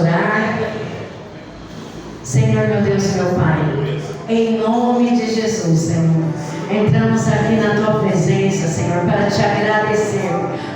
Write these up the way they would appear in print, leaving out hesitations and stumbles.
orar. Senhor, meu Deus e meu Pai, em nome de Jesus, Senhor, entramos aqui na Tua presença, Senhor, para Te agradecer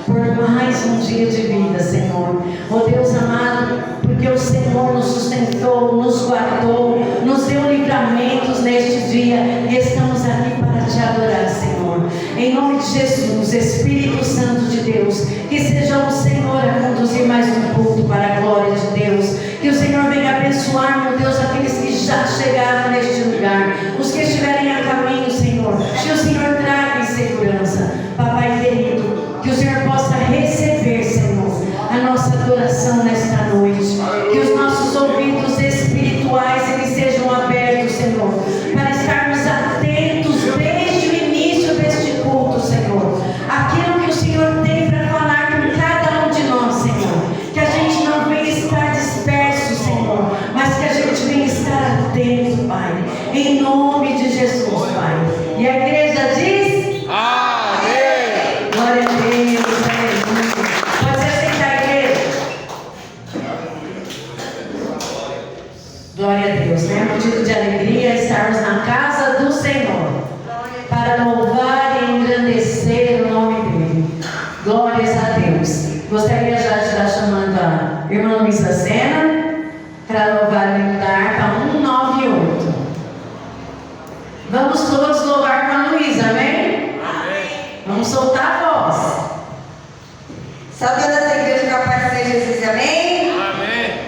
por mais um dia de vida, Senhor. Oh Deus amado, porque o Senhor nos sustentou, nos guardou, nos deu livramentos neste dia, e estamos aqui para Te adorar, Senhor. Em nome de Jesus, Espírito Santo de Deus, que seja o Senhor a conduzir mais um culto para a glória de Deus. Que o Senhor venha abençoar, meu Deus, aqueles que já chegaram neste lugar, os que estiverem a caminho, Senhor. Que o Senhor traga em segurança, Papai querido. Que o Senhor possa receber, Senhor, a nossa adoração nesta noite. Que os nossos ouvidos espirituais eles sejam abertos, Senhor, para estarmos atentos desde o início deste culto, Senhor. Aquilo que o Senhor tem para falar com cada um de nós, Senhor. Que a gente não venha estar disperso, Senhor, mas que a gente venha estar atento, Pai. Em nome de Jesus, Pai. E a igreja diz: amém. Glória a Deus, aleluia. Pode se sentar, igreja. Glória a Deus, né? Motivo de alegria estarmos na casa do Senhor, para louvar e engrandecer o nome dele. Glórias a Deus. Gostaria já de estar chamando a irmã Luísa Sena para louvar o hino da harpa 198. Vamos todos louvar com a Luísa, amém? Amém. Vamos soltar a voz. Saudando essa igreja com a paz de Jesus, amém? Amém.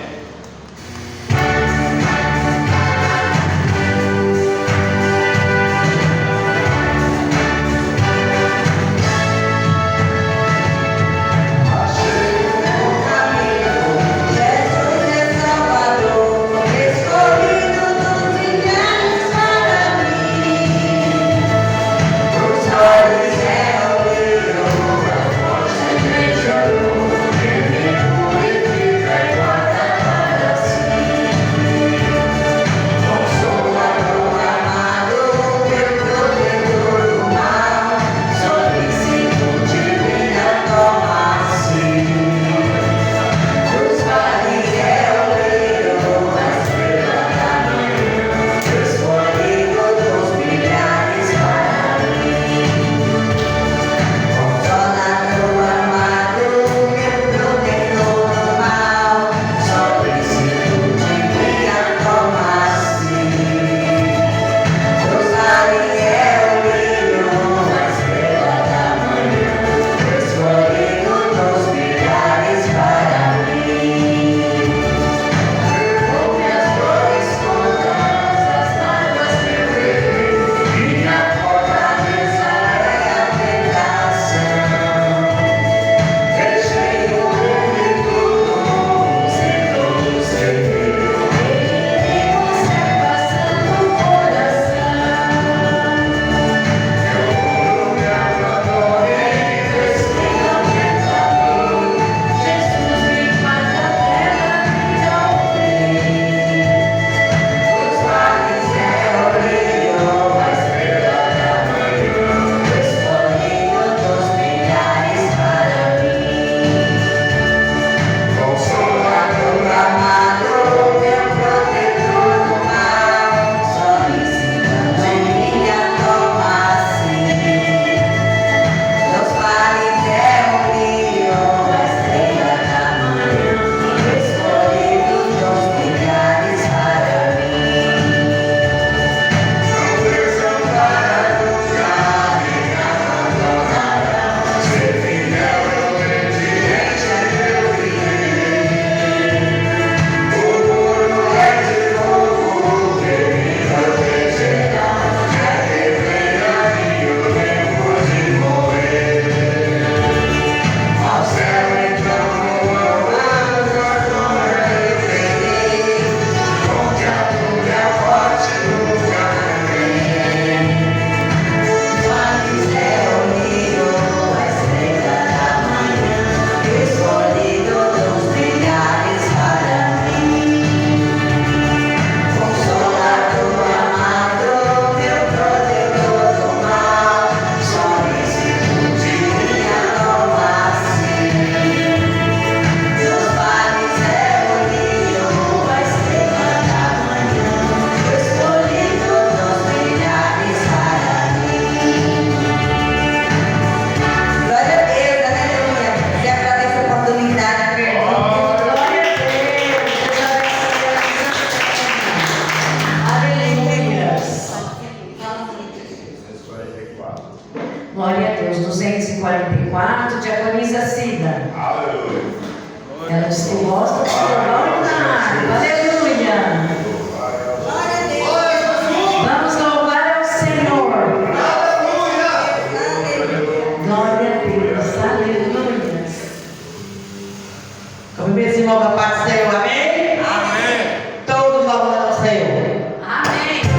Olhos Glória a Deus. 244, diaconisa Cida. Aleluia. Ela disse que gosta de louvar. Aleluia. Glória a Deus. Vamos louvar ao Senhor. Glória a Deus. Aleluia. Como vê esse irmão da paz do Senhor, amém? Amém. Todos louvando ao Senhor. Amém.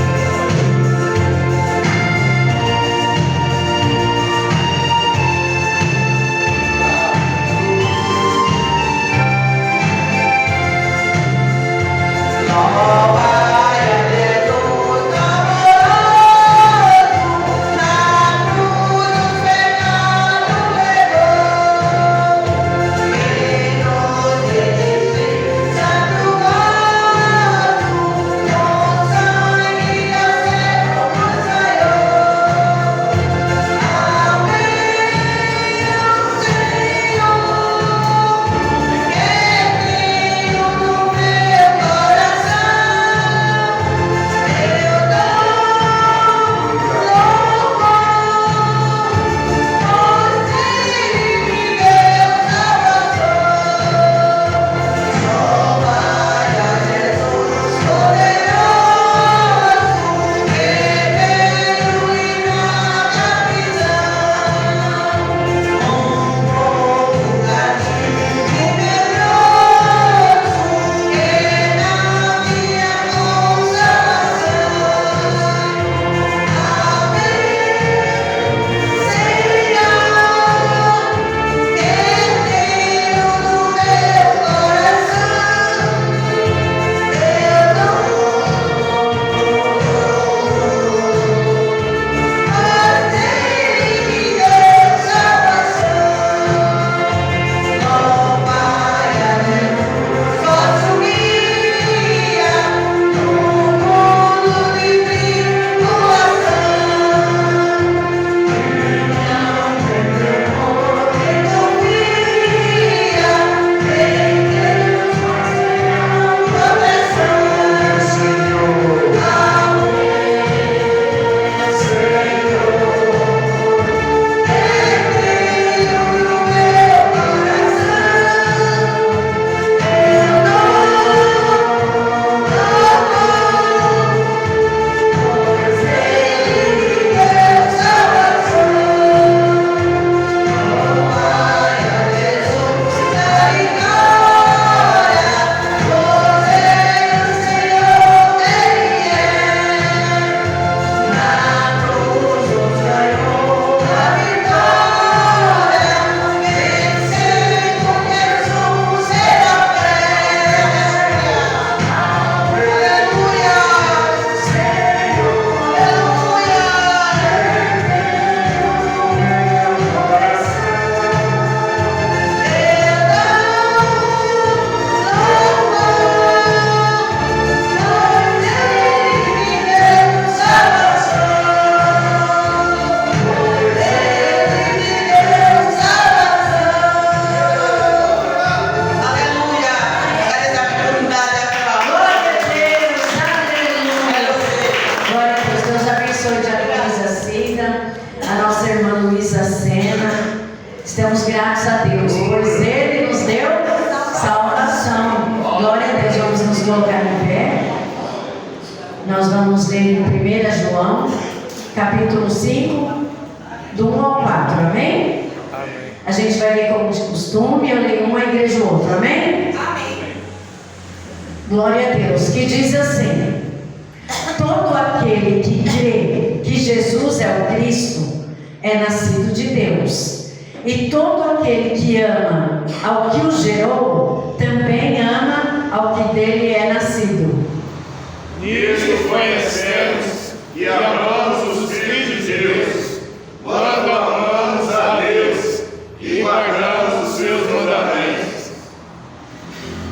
Estamos gratos a Deus, pois Ele nos deu salvação. Glória a Deus, vamos nos colocar em pé. Nós vamos ler em 1 João, capítulo 5, do 1 ao 4, amém? A gente vai ler como de costume, eu leio uma, a igreja outra, amém? Amém. Glória a Deus, que diz assim: todo aquele que crê que Jesus é o Cristo é nascido de Deus. E todo aquele que ama ao que o gerou, também ama ao que dele é nascido. Nisto conhecemos e amamos os filhos de Deus, quando amamos a Deus e guardamos os seus mandamentos.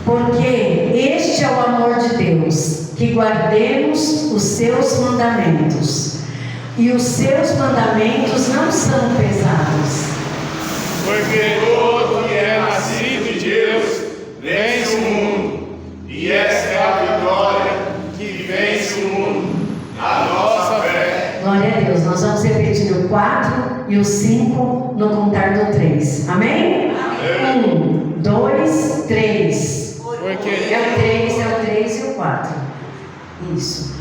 Porque este é o amor de Deus, que guardemos os seus mandamentos. E os seus mandamentos não são pesados. Porque todo que é nascido de Deus vence o mundo, e esta é a vitória que vence o mundo, a nossa fé. Glória a Deus. Nós vamos repetir o 4 e o 5 no contar do 3. Amém? 1, 2, 3. Porque É o 3 e o 4. Isso.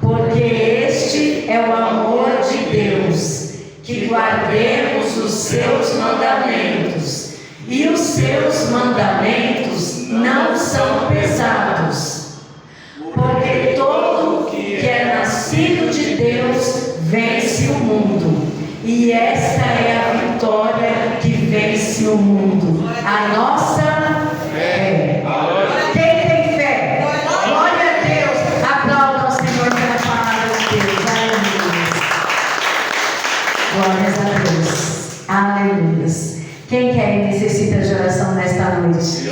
Porque este é o amor de Deus, que guardemos os seus mandamentos, e os seus mandamentos não são pesados. Porque todo que é nascido de Deus vence o mundo, e esta é a vitória que vence o mundo, a nossa fé. Quem tem fé? Glória a Deus. Aplauda ao Senhor pela palavra de Deus. Aleluia. Glórias a Deus. Aleluia. Quem quer e necessita de oração nesta noite?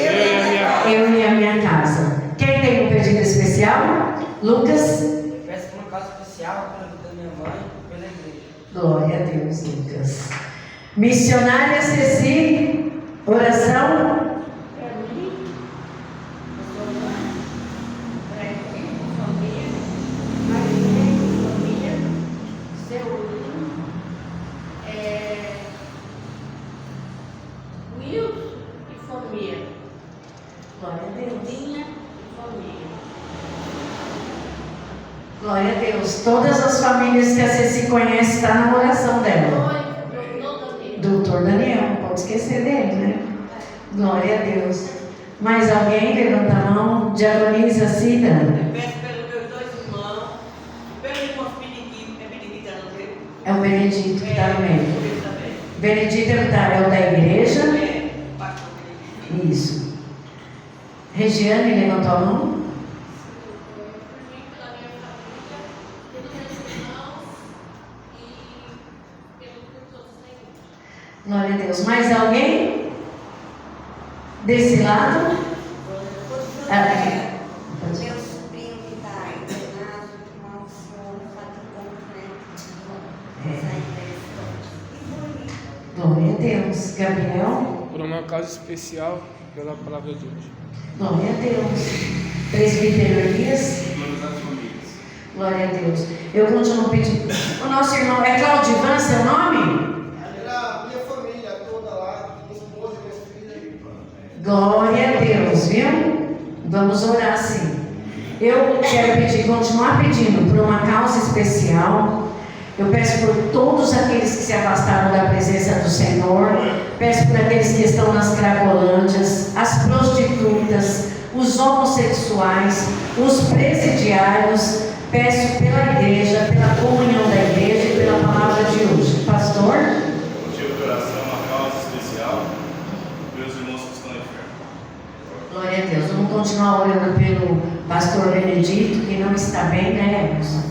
Eu e a minha casa. Quem tem um pedido especial? Lucas? Peço por uma causa especial pela vida da minha mãe e pela igreja. Glória a Deus, Lucas. Missionária Ceci, oração. Glória a Deus. Todas as famílias que a Ceci conhece estão na oração dela. Doutor Daniel, não pode esquecer dele, né? Glória a Deus. Mais alguém? Levanta a mão. Diagonisa Cida. Peço pelos meus dois irmãos, pelo irmão Benedito, É o Benedito que está no meio. também. Benedito é o da igreja. Pastor Benedito. Isso. Regiane levantou a mão. Glória a Deus. Mais alguém? Desse lado? Meu sobrinho que está internado, irmão, o senhor Glória a Deus. Gabriel? por uma causa especial pela palavra de hoje. Glória a Deus. Presbítero Elias? Glória a Deus. Eu continuo pedindo. O nosso irmão é Claudivan, seu nome? Era a minha família toda lá, minha esposa e minhas filhas. Glória a Deus, viu? Vamos orar sim. Eu quero pedir, continuar pedindo por uma causa especial. Eu peço por todos aqueles que se afastaram da presença do Senhor. Peço por aqueles que estão nas cracolândias, as prostitutas, os homossexuais, os presidiários. Peço pela igreja, pela comunhão da igreja e pela palavra de hoje. Pastor? Motivo de oração, uma causa especial pelos irmãos que estão enfermos. Glória a Deus. Vamos continuar orando pelo pastor Benedito, que não está bem, né, Emerson?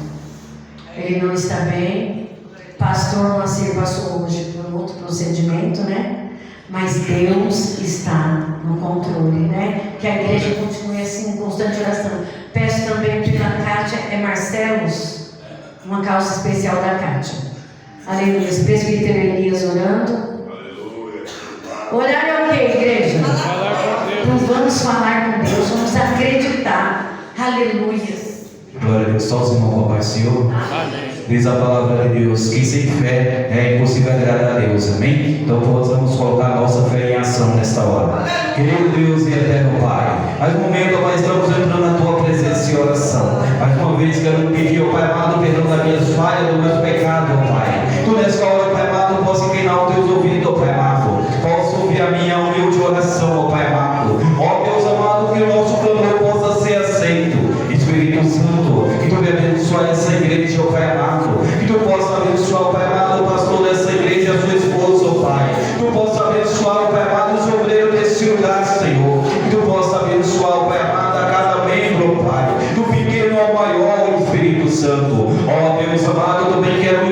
Ele não está bem. Pastor Moacir passou hoje por um outro procedimento, né? Mas Deus está no controle, né? Que a igreja continue assim, em constante oração. Peço também pela Kátia Marcelos, uma causa especial da Kátia. Aleluia. Presbítero Elias orando. Aleluia. Orar é o que, igreja? Falar com Deus. Então vamos falar com Deus, vamos acreditar. Aleluia. Glória a Deus, só os irmãos com a paz do Senhor. Amém. Diz a palavra de Deus que sem fé é impossível agradar a Deus, amém? Então possamos colocar a nossa fé em ação nesta hora. Querido Deus e eterno Pai, mais um momento, Pai, estamos entrando na Tua presença em oração. Mais uma vez quero pedir, ó Pai amado, perdão das minhas falhas, dos meus pecados, ó Pai. Tu nessa hora, Pai amado, possa inclinar os Teus ouvidos, ó Pai amado. Possa ouvir a minha humilde oração, ó Pai amado. Ó Deus amado, que o nosso clamor possa ser aceito. Espírito Santo, que Tu me abençoe essa igreja, ó Pai amado. Que Tu possa abençoar, ó Pai amado, o pastor dessa igreja e a sua esposa, ó Pai. Que Tu possa abençoar, ó Pai amado, os obreiros desse lugar, Senhor. Que Tu possa abençoar, ó Pai amado, a cada membro, ó Pai. Do pequeno ao maior, Espírito Santo. Ó Deus amado, eu também quero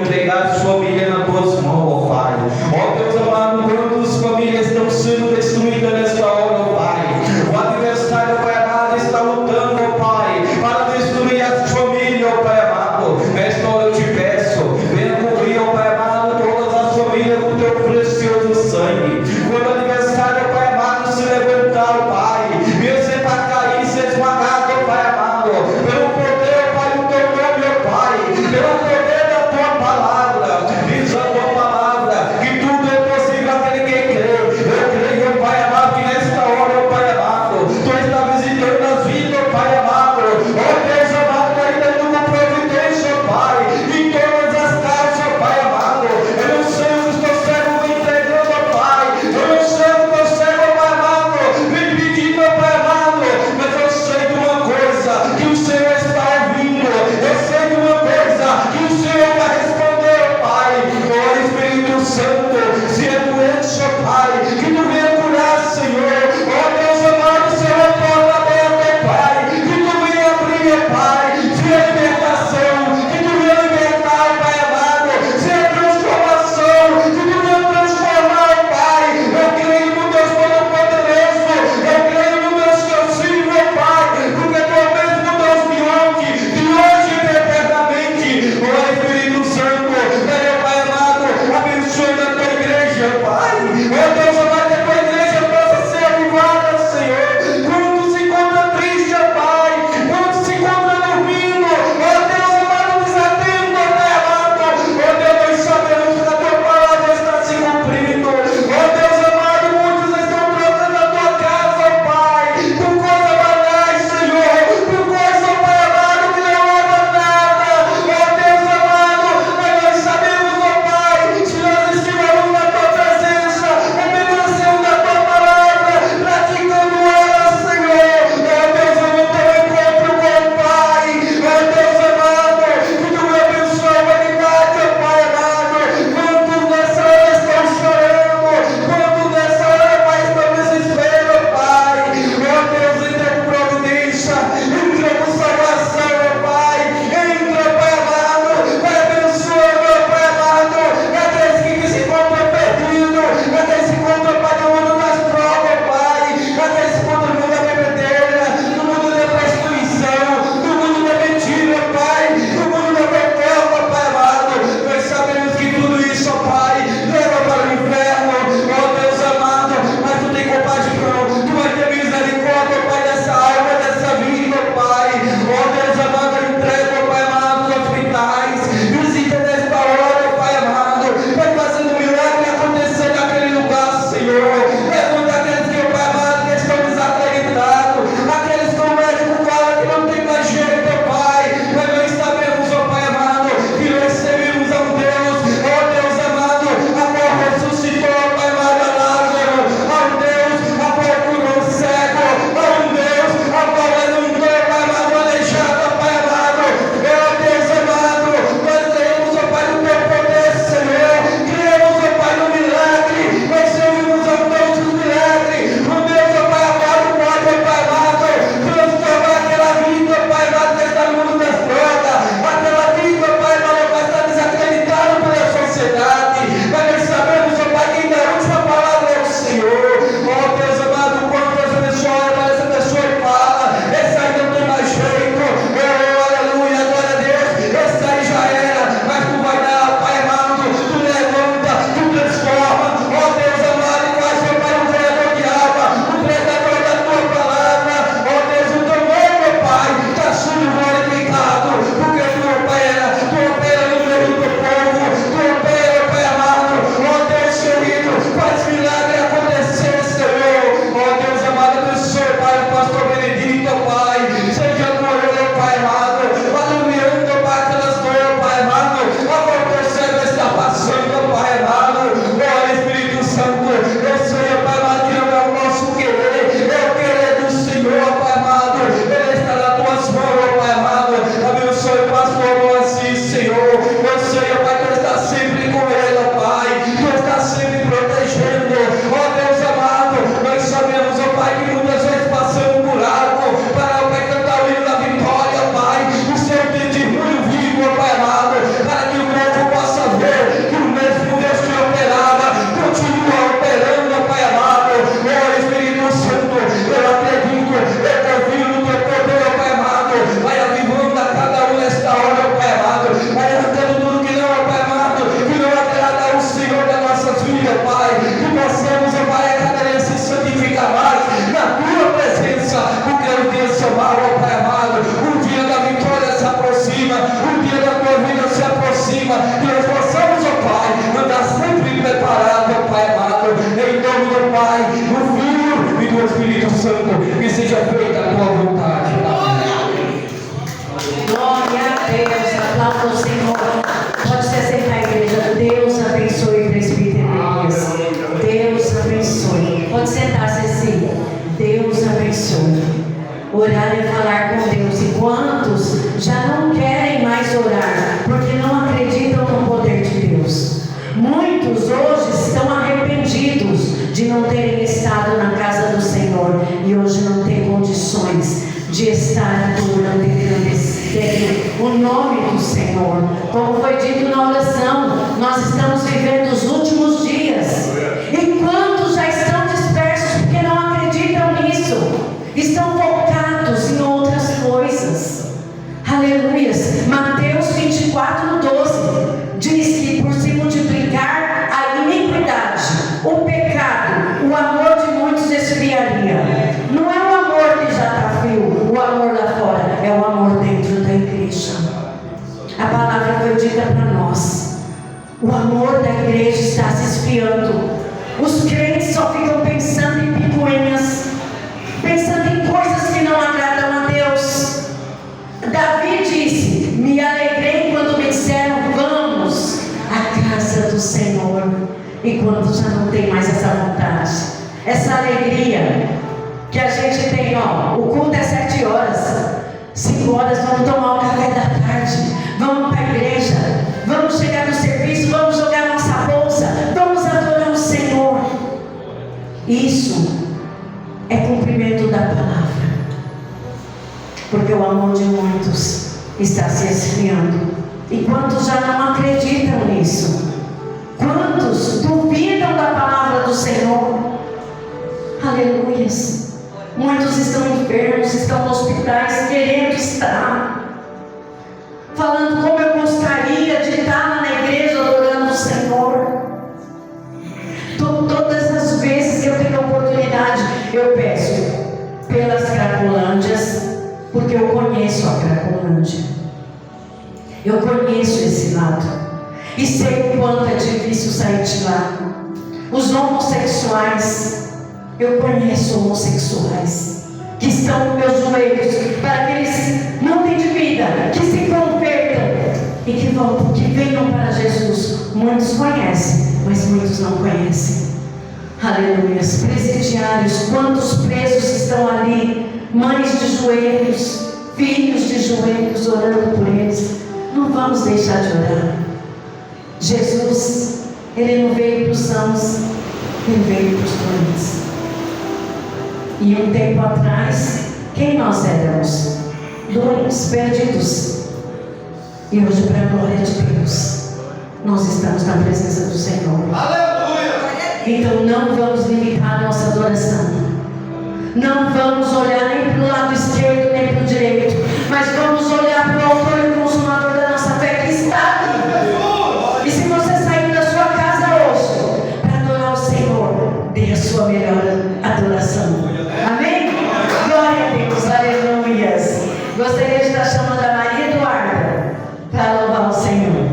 Orar é falar com Deus. E quantos já não querem mais orar porque não acreditam no poder de Deus? Muitos hoje estão arrependidos de não terem estado na casa do Senhor e hoje não têm condições de estar adorando e engrandecendo o nome do Senhor. Como foi dito na oração, nós estamos vivendo os últimos dias. E quantos já estão dispersos porque não acreditam nisso? Estão focados em outras coisas. Aleluias. Mateus 24:12 diz que por se multiplicar a iniquidade, o pecado, o amor de muitos esfriaria. Não é o amor que já está frio, o amor lá fora, é o amor dentro da igreja. A palavra foi dita para nós. O amor da igreja está se esfriando. Os crentes só ficam pensando em picuinhas, pensando em coisas que não agradam a Deus. Davi disse: me alegrei quando me disseram vamos à casa do Senhor. E quando já não tem mais essa vontade, essa alegria que a gente tem, o culto é 7 horas, 5 horas vamos tomar o café da tarde, vamos para a igreja, vamos chegar no serviço, vamos jogar nossa bolsa, vamos adorar o Senhor. Isso é cumprimento da palavra, porque o amor de muitos está se esfriando. E quantos já não acreditam nisso? Quantos duvidam da palavra do Senhor? Aleluias. Muitos estão enfermos, estão nos hospitais, querendo estar, falando como eu gostaria de estar na igreja adorando o Senhor. Todas as vezes que eu tenho oportunidade, eu peço pelas Cracolândias, porque eu conheço a Cracolândia, eu conheço esse lado e sei o quanto é difícil sair de lá. Os homossexuais, eu conheço homossexuais que estão nos meus joelhos para que eles mudem de vida, que se convertam e que voltem, que venham para Jesus. Muitos conhecem, mas muitos não conhecem. Aleluia. Presidiários, quantos presos estão ali, mães de joelhos, filhos de joelhos, orando por eles. Não vamos deixar de orar. Jesus, Ele não veio para os sãos, Ele veio para os doentes. E um tempo atrás, quem nós éramos? Doentes, perdidos. E hoje, para a glória de Deus, nós estamos na presença do Senhor. Aleluia! Então não vamos limitar a nossa adoração. Não vamos olhar nem para o lado esquerdo, nem para o direito, mas vamos olhar para o autor e consumador da nossa fé que está aqui. E se você sair da sua casa hoje para adorar o Senhor, dê a sua melhor adoração. Amém? Glória a Deus, aleluias. Gostaria de estar chamando a Maria Eduarda para louvar o Senhor.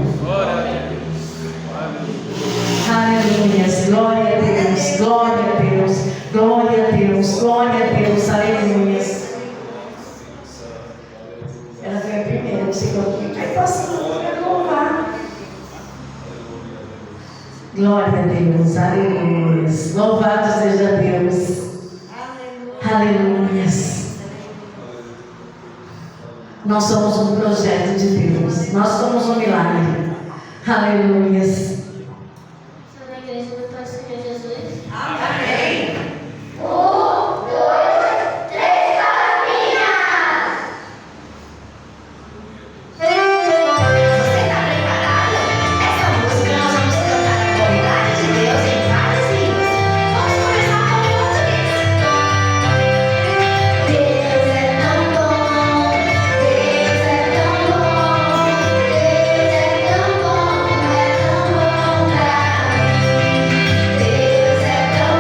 Aleluias, glória a Deus, glória a Deus, glória a Deus, glória a Deus, aleluias. Ela foi a primeira, você colocou. Aí passou, eu quero louvar. Glória a Deus, aleluias. Louvado seja Deus. Aleluias. Nós somos um projeto de Deus. Nós somos um milagre. Aleluias. Na igreja do Pai Senhor Jesus. Amém. 1, 2, 3, caminhas! Você está preparado? Essa música nós vamos cantar a bondade de Deus em várias línguas. Vamos começar com o português. Deus é tão bom, Deus é tão bom, Deus é tão bom, é tão bom pra mim. Deus é tão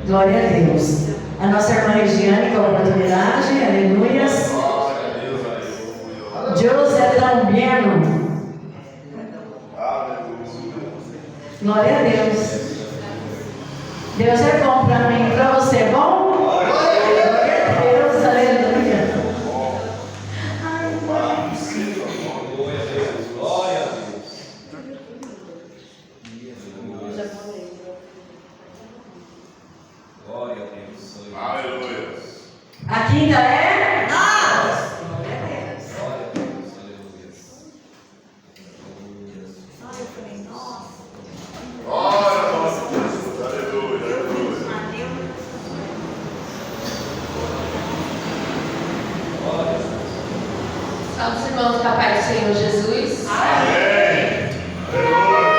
Glória a Deus. A nossa irmã Regiane com a oportunidade. Aleluias. Glória a Deus, aleluia. Deus é tão bueno. Glória a Deus. Deus é bom para mim, para você é bom? Glória a Deus, aleluia. Aleluia. A quinta é? Nós. Glória a Deus. Ai, eu falei, nossa. Glória a nosso Jesus. Aleluia. Aleluia. Salve os irmãos da paz do Senhor Jesus. Amém. Aleluia.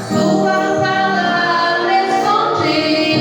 Tua palavra escondida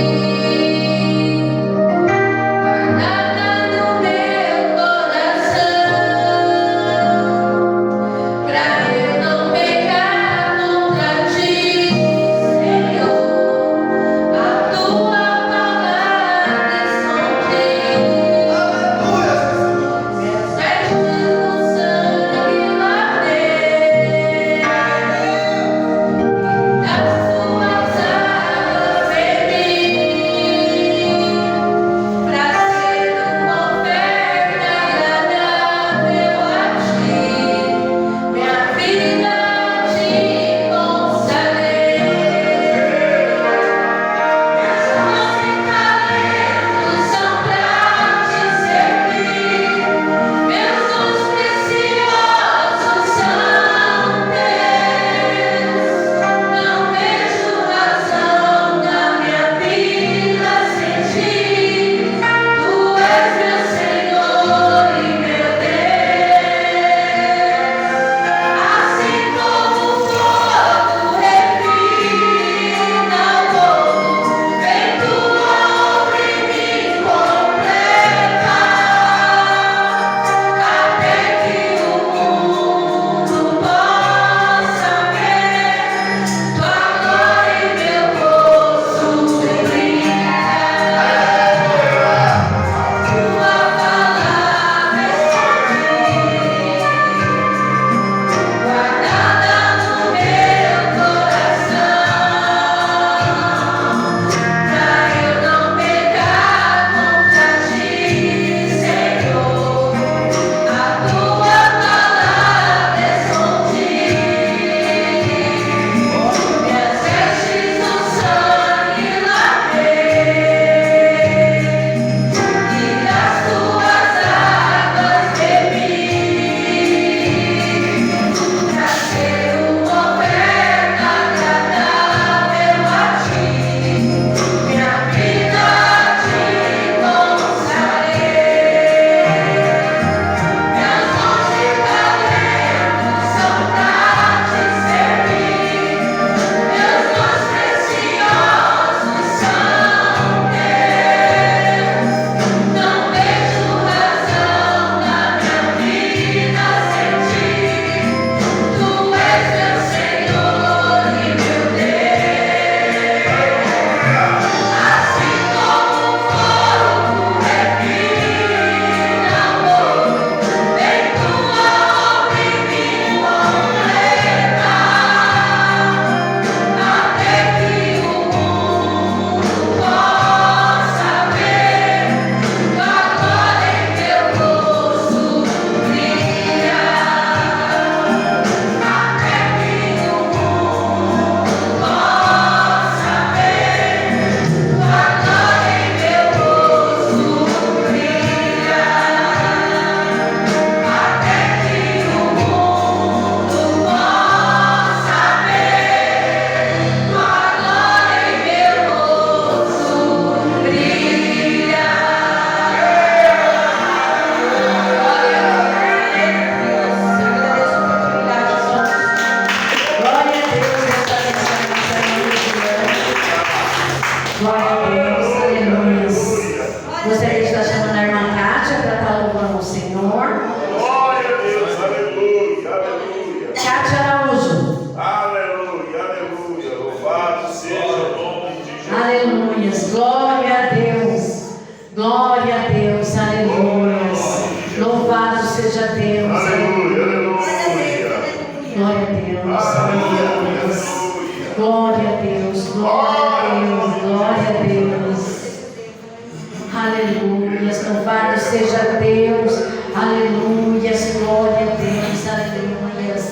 seja Deus. Aleluias, glória a Deus, aleluias.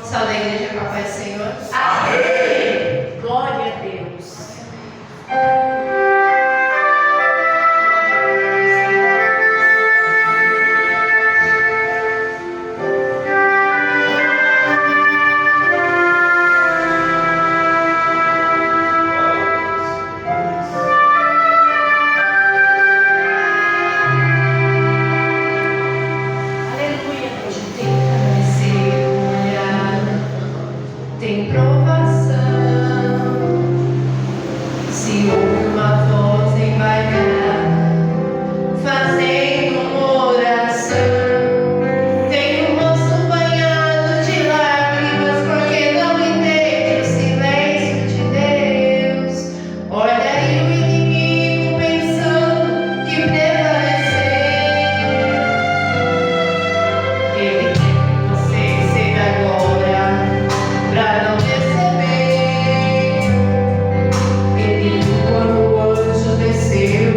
Salve a igreja com a paz do Senhor. Amém. Glória a Deus. Tem provação, se ouve uma voz embargada, fazendo uma oração. Tem um moço banhado de lágrimas, porque não entende o silêncio de Deus. Olha aí o inimigo pensando que prevaleceu. Ele quer que você ceda agora pra não perceber. Ele viu quando o anjo desceu,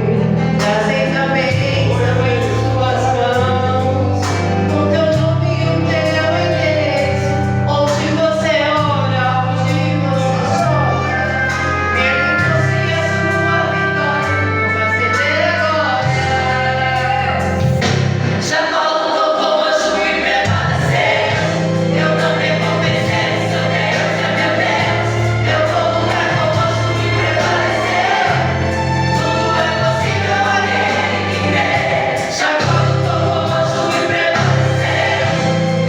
trazendo a bênção em suas mãos, com teu nome e o teu endereço. Onde você ora, onde você chora, ele trouxe a sua vitória, não vai ceder agora. Jacó lutou com o anjo e prevaleceu. Eu também vou vencer, seu Deus é meu Deus. Eu vou lutar com o anjo e prevalecer. Tudo é possível aquele que crê. Jacó lutou com o anjo e prevaleceu.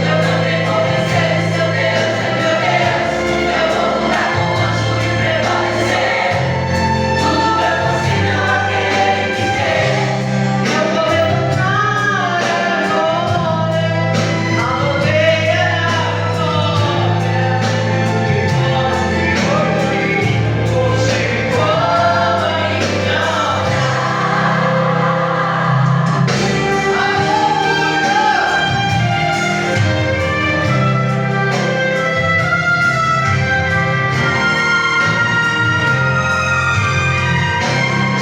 Eu também vou vencer, seu Deus é meu Deus. Eu vou lutar com o anjo e prevalecer. Tudo é possível aquele que crê. Eu vou levantar agora a bandeira da vitória, porque hoje como ainda.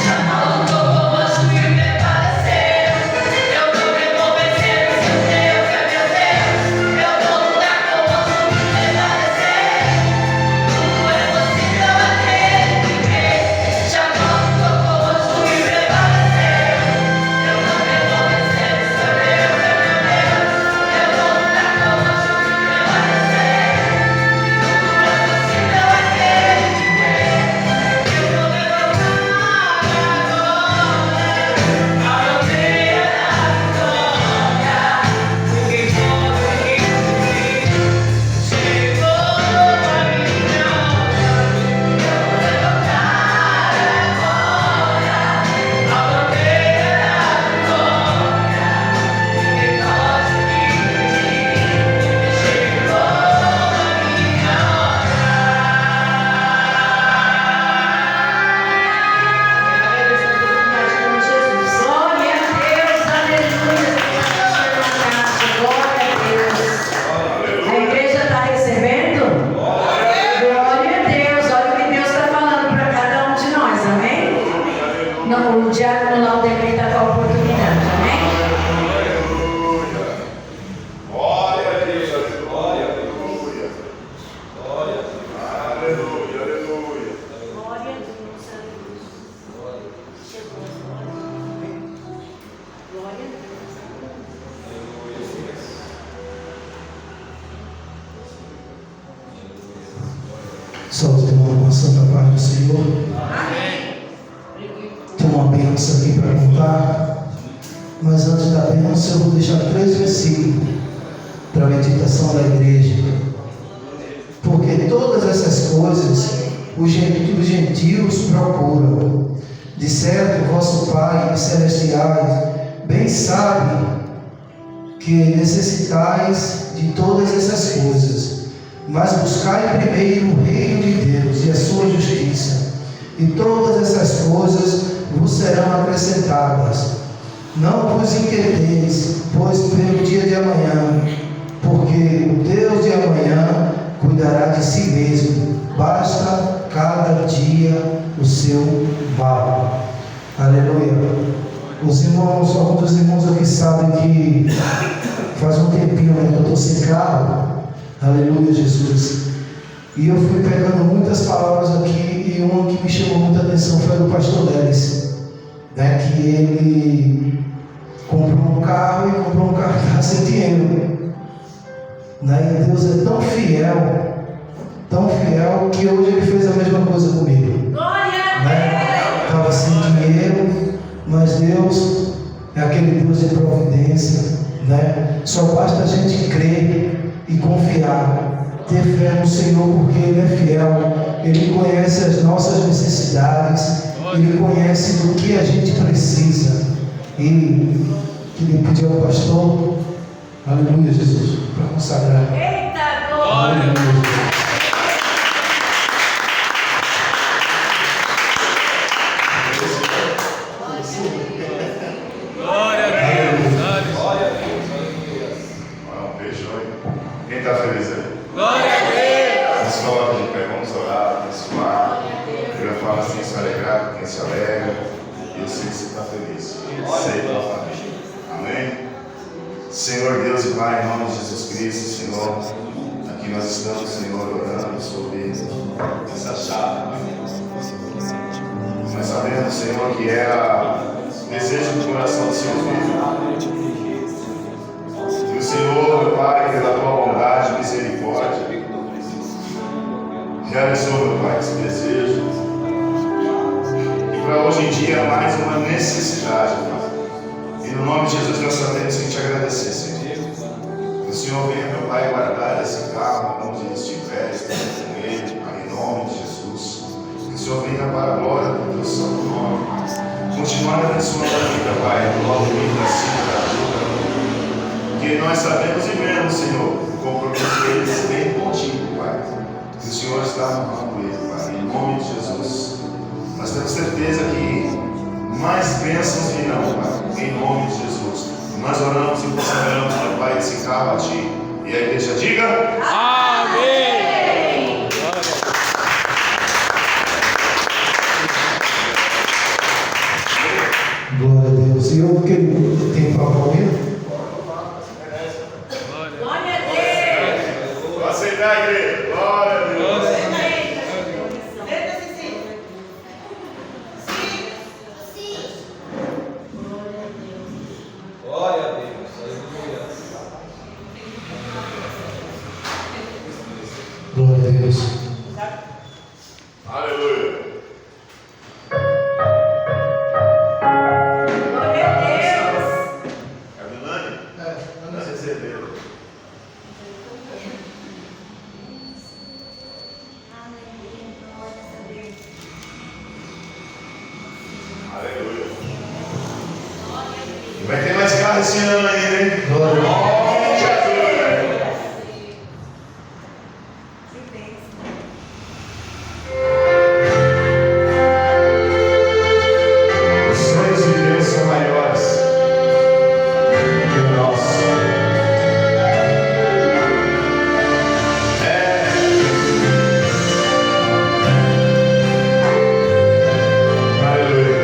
Jacó lutou com o anjo e prevaleceu. Eu também vou vencer, seu Deus é meu Deus. Eu vou lutar com o anjo e prevalecer. Tudo é possível aquele que crê. Jacó lutou com o anjo e prevaleceu. Eu também vou vencer, seu Deus é meu Deus. Eu vou lutar com o anjo e prevalecer. Tudo é possível aquele que crê. Eu vou levantar agora a bandeira da vitória, porque chegou a minha hora. Eu vou levantar agora a bandeira da vitória, porque pode vir chegou a minha Glória a Deus, aleluia. Glória a Deus. A igreja está recebendo? Glória a Deus. Olha o que Deus está falando para cada um de nós, amém? Não, o diácono lá, o Debrei está com a oportunidade, amém? Glória a Deus, glória, aleluia. Glória, aleluia, aleluia. Glória a Deus, aleluia. Glória a Deus. Saúde, irmão, com a santa paz do Senhor. Tem uma bênção aqui para contar, mas antes da bênção eu vou deixar 3 versículos para a meditação da igreja. Porque todas essas coisas os gentios procuram. De certo, vosso Pai celestiais bem sabe que necessitais de todas essas coisas. Mas buscai primeiro o reino de Deus e a sua justiça, e todas essas coisas vos serão acrescentadas. Não vos inquieteis, pois pelo dia de amanhã, porque o Deus de amanhã cuidará de si mesmo. Basta cada dia o seu mal. Aleluia. Os irmãos, alguns dos irmãos aqui sabem que faz um tempinho, né, que eu estou sem carro. Aleluia, Jesus. E eu fui pegando muitas palavras aqui, e uma que me chamou muita atenção foi a do pastor Delis, né, que ele comprou um carro e comprou um carro que estava sem dinheiro, né, e Deus é tão fiel, que hoje ele fez a mesma coisa comigo. Né? Estava sem dinheiro, mas Deus é aquele Deus de providência, né? Só basta a gente crer e confiar, ter fé no Senhor, porque Ele é fiel, Ele conhece as nossas necessidades, Ele conhece do que a gente precisa. E queria pedir ao pastor, aleluia, Jesus, para consagrar. Eita, glória! Aleluia. Glória a Deus. Glória a Deus. Um beijo. Quem está feliz aí? Glória a Deus. Vamos colocar de pé, vamos orar, abençoar. Eu falo assim, se alegra com quem se alegra. E eu sei que você está feliz. Sei pela família. Amém? Senhor Deus e Pai, em nome de Jesus Cristo, Senhor, aqui nós estamos, Senhor, orando sobre essa chave. Nós sabemos, Senhor, que é o desejo do coração do seu filho. E o Senhor, meu Pai, pela tua bondade e misericórdia, realizou, meu Pai, esse desejo. E para hoje em dia é mais uma necessidade, Pai. E no nome de Jesus nós sabemos que te agradecer, Senhor. Que o Senhor venha, meu Pai, guardar esse carro onde estiver, esteja com ele, Pai, em nome de Jesus. Que o Senhor venha para a glória do teu santo nome. Continuar abençoando a vida, Pai, do alto da cima da vida. Porque nós sabemos e vemos, Senhor, o compromisso que eles têm contigo, Pai. Que o Senhor está honrando ele, Pai, em nome de Jesus. Nós temos certeza que mais bênçãos virão, Pai, em nome de Jesus. Nós oramos e consagramos, meu Pai, esse carro a Ti. E a igreja diga: Amém. Glória a Deus. E eu tenho para ouvir? Glória a Deus! Vou aceitar a igreja. Glória a Deus. Glória a Deus. Aleluia. Glória a Deus. Aleluia. Glória a Deus! É a Milane? Nós recebemos. Aleluia. Vai ter mais carro esse ano ainda, hein? Glória a Deus. Os sonhos de Deus são maiores que o nosso. Aleluia.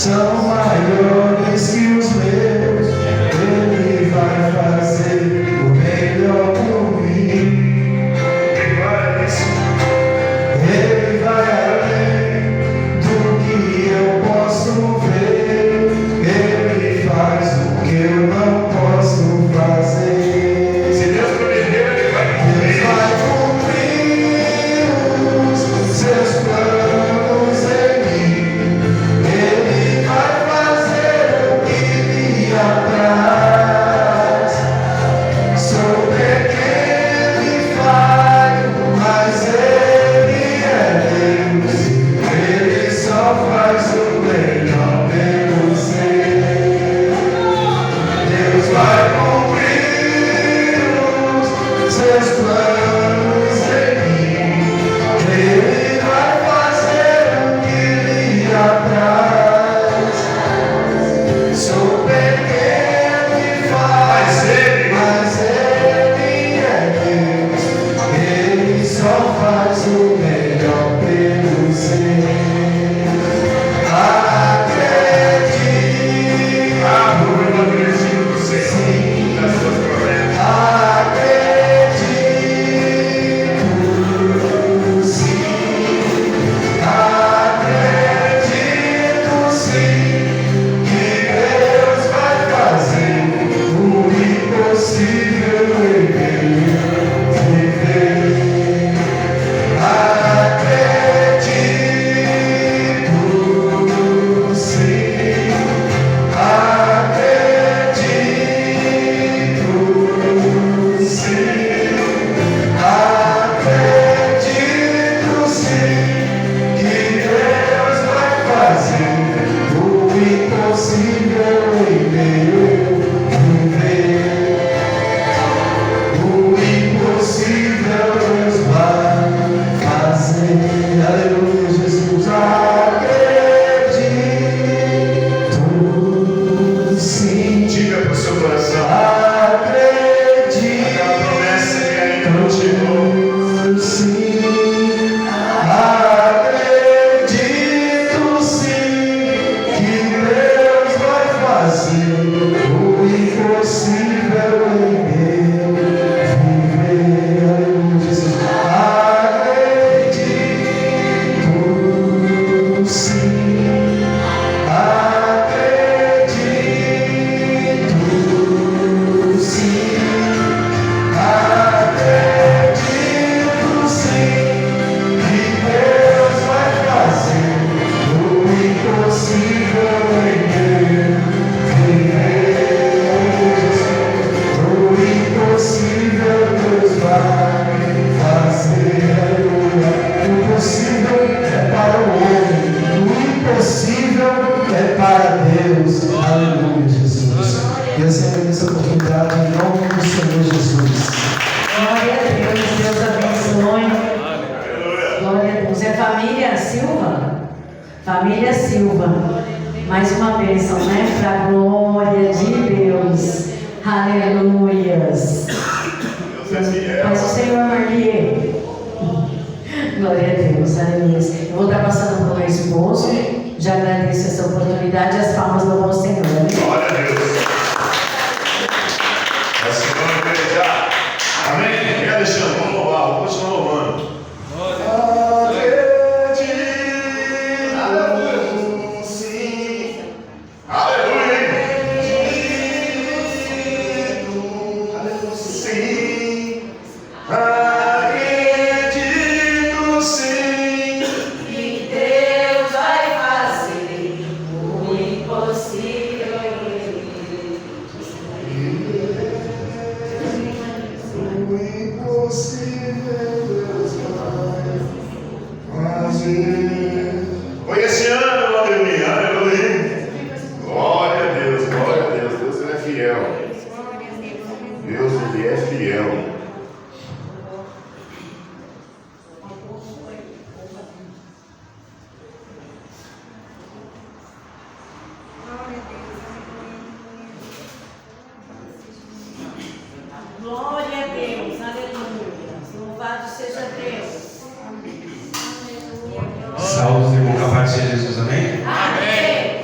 são maiores que os meus. Ele vai fazer o melhor por mim. Ele vai além do que eu posso ver. Ele faz o que eu não posso fazer. Se Deus prometeu, Ele vai Deus cumprir. vai cumprir os seus planos em mim. Ele vai fazer o que me apraz. Sou pequeno e falho, mas Ele é Deus. Ele só faz o melhor pelo ser. Deus vai cumprir os seus planos em mim. Ele vai fazer o que lhe apraz. Sou pequeno e falho, mas Ele é Deus. Ele só faz o melhor pelo ser. Acredite. Rua do versículo do Senhor, das suas promessas. Acredito sim, acredito sim, que Deus vai fazer o impossível em mim viver. Acredito sim, acredito sim, acredito sim, que Deus vai fazer o impossível em meu viver. O impossível Deus vai fazer. Aleluia, Jesus. Acredito sim, Diga para o seu coração. acredito Aquela promessa que ainda não chegou. sim, acredito sim, que Deus vai fazer o impossível em meu viver. Aleluia, Jesus. Acredito sim, acredito sim, acredito sim, que Deus vai fazer o impossível em meu viver. O impossível Deus vai fazer. Aleluia. O impossível é para o homem, o impossível é para Deus. Aleluia, Jesus. E eu sempre nessa oportunidade, em nome do Senhor Jesus. Glória a Deus, Deus abençoe. Glória a Deus. É família Silva? Família Silva. Mais uma bênção, né? Para a glória de Deus. Aleluias. Deus é fiel. Mas o Senhor Marquê. Glória a Deus, aleluia. Eu vou estar passando para o meu esposo. Já agradeço essa oportunidade e as palmas louvam ao Senhor. Amém? Glória a Deus. Assim vamos igrejar. Amém? E Alexandre, vamos louvar, vamos continuar louvando. Acredito sim. Aleluia. Acredito sim. Acredito sim. Que Deus vai fazer o impossível em mim. O impossível Deus vai fazer. Foi esse ano, aleluia, aleluia. Glória a Deus, glória a Deus. Deus ele é fiel. Deus ele é fiel. Glória a Deus, aleluia. Louvado seja Deus. Salve, irmão, capaz de Jesus, amém? Amém.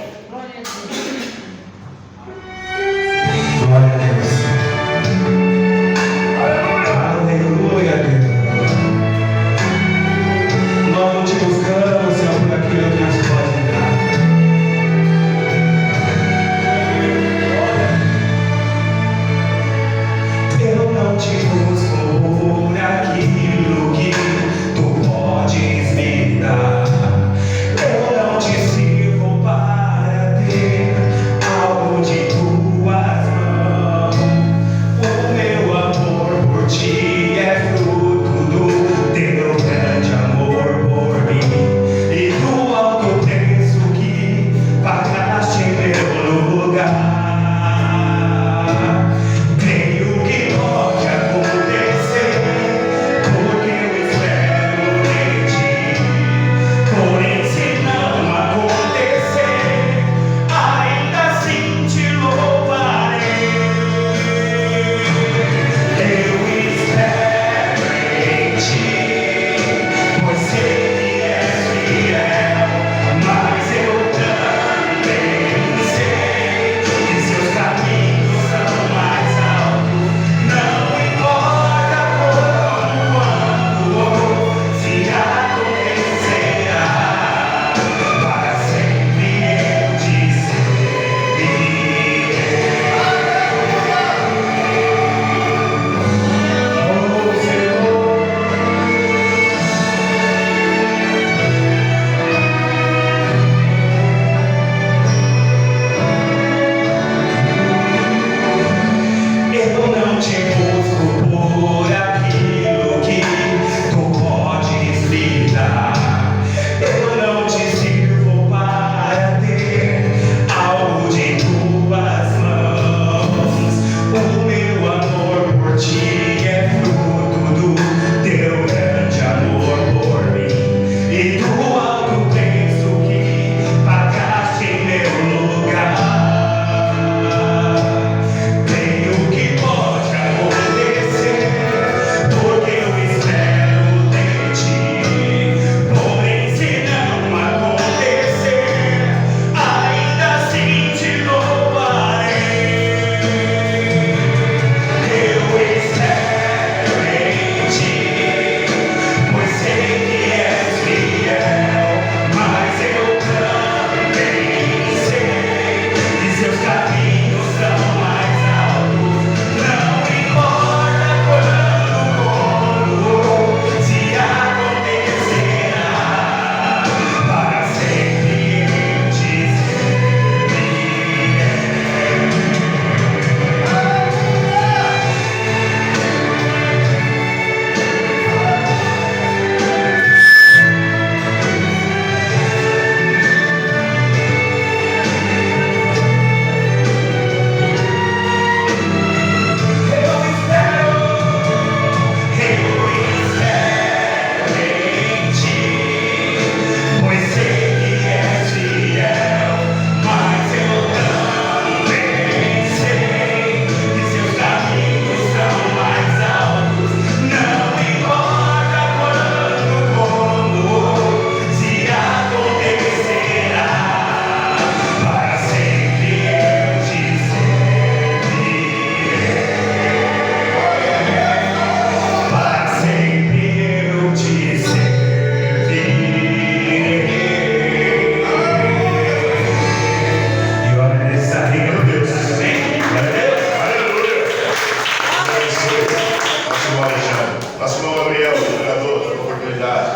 Pastor Gabriel, o jogador, da oportunidade.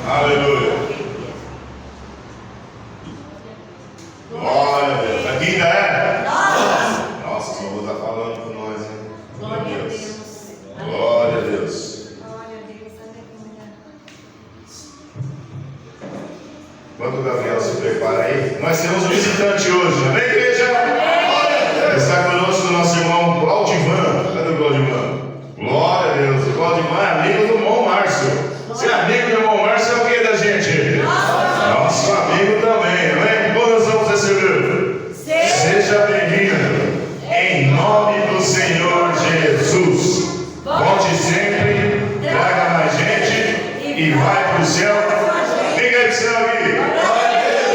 Aleluia. Glória a Deus. Aqui ainda é? Nossa, só vou estar falando com nós, hein? Glória a Deus. Glória a Deus. Enquanto o Gabriel se prepara aí, nós temos um visitante hoje, amém, igreja? Está conosco o nosso irmão Claudivan. Cadê o Claudivan? Glória a Deus. O Claudivan é amigo do irmão Márcio. Você é amigo do irmão Márcio, é o que da gente? Nosso amigo também, amém? Quando nós vamos receber? Seja bem-vindo. Em nome do Senhor Jesus. Volte sempre, traga mais gente e vai para o céu. Quem quer que céu aqui?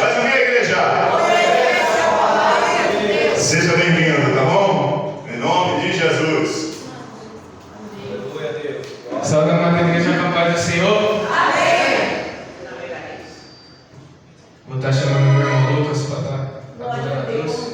Mas o que é igreja? Seja bem-vindo, tá bom? Em nome de Jesus. Salve a amada igreja com a paz do Senhor. Vou estar chamando o meu irmão Lucas para estar adorando a Deus.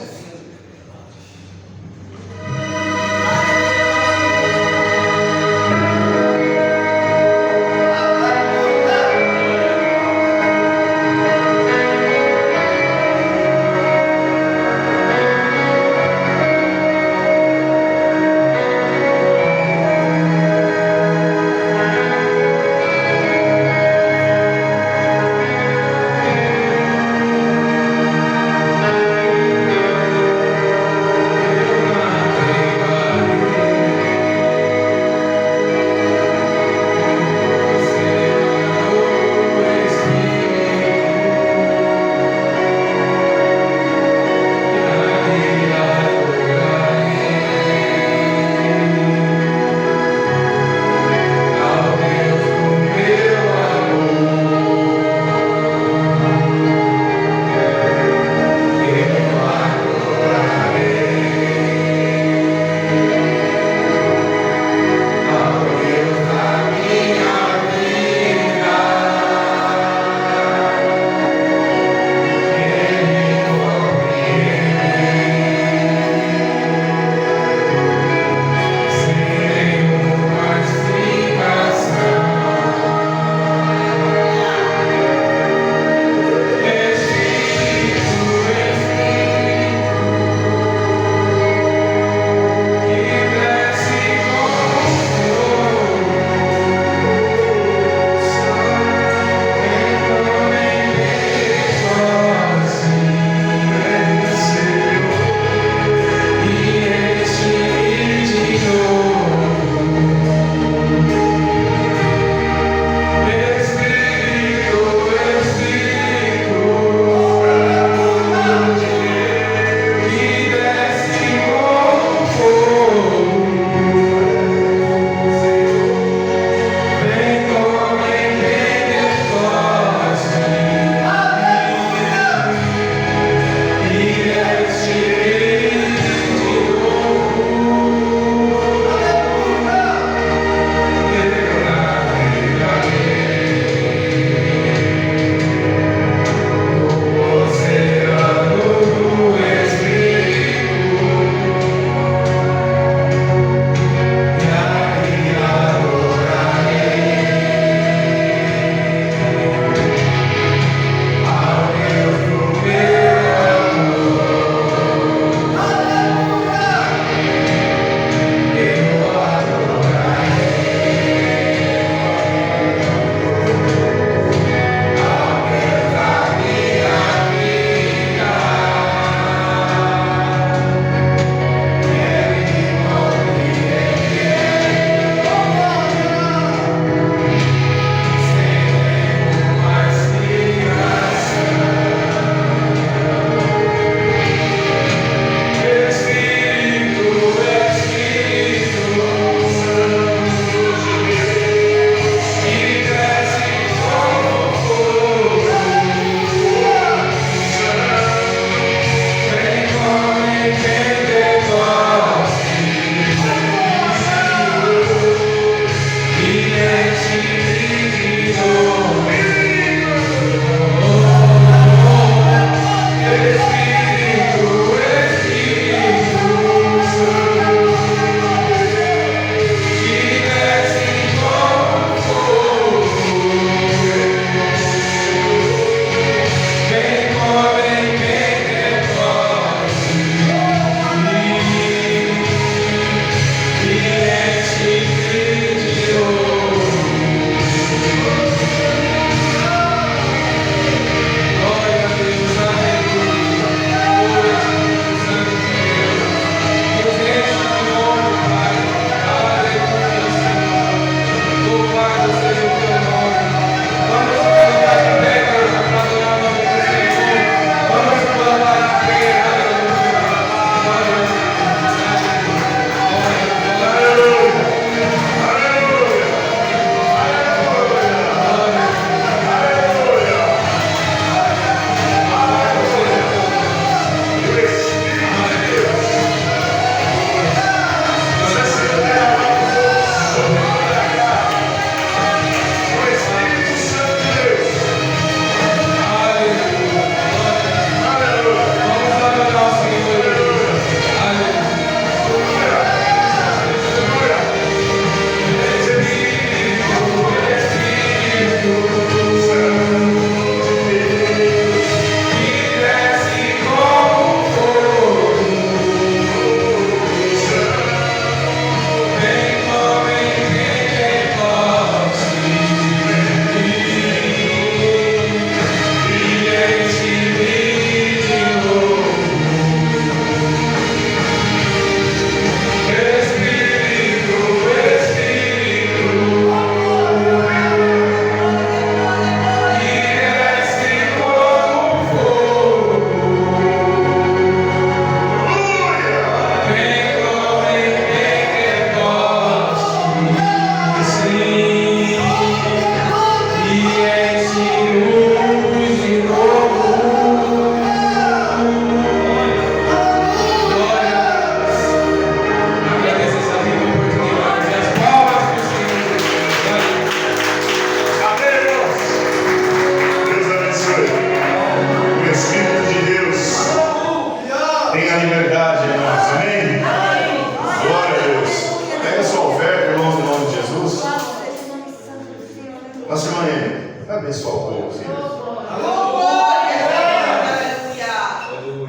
Nossa irmã Emi, vai abençoar o povo, filho.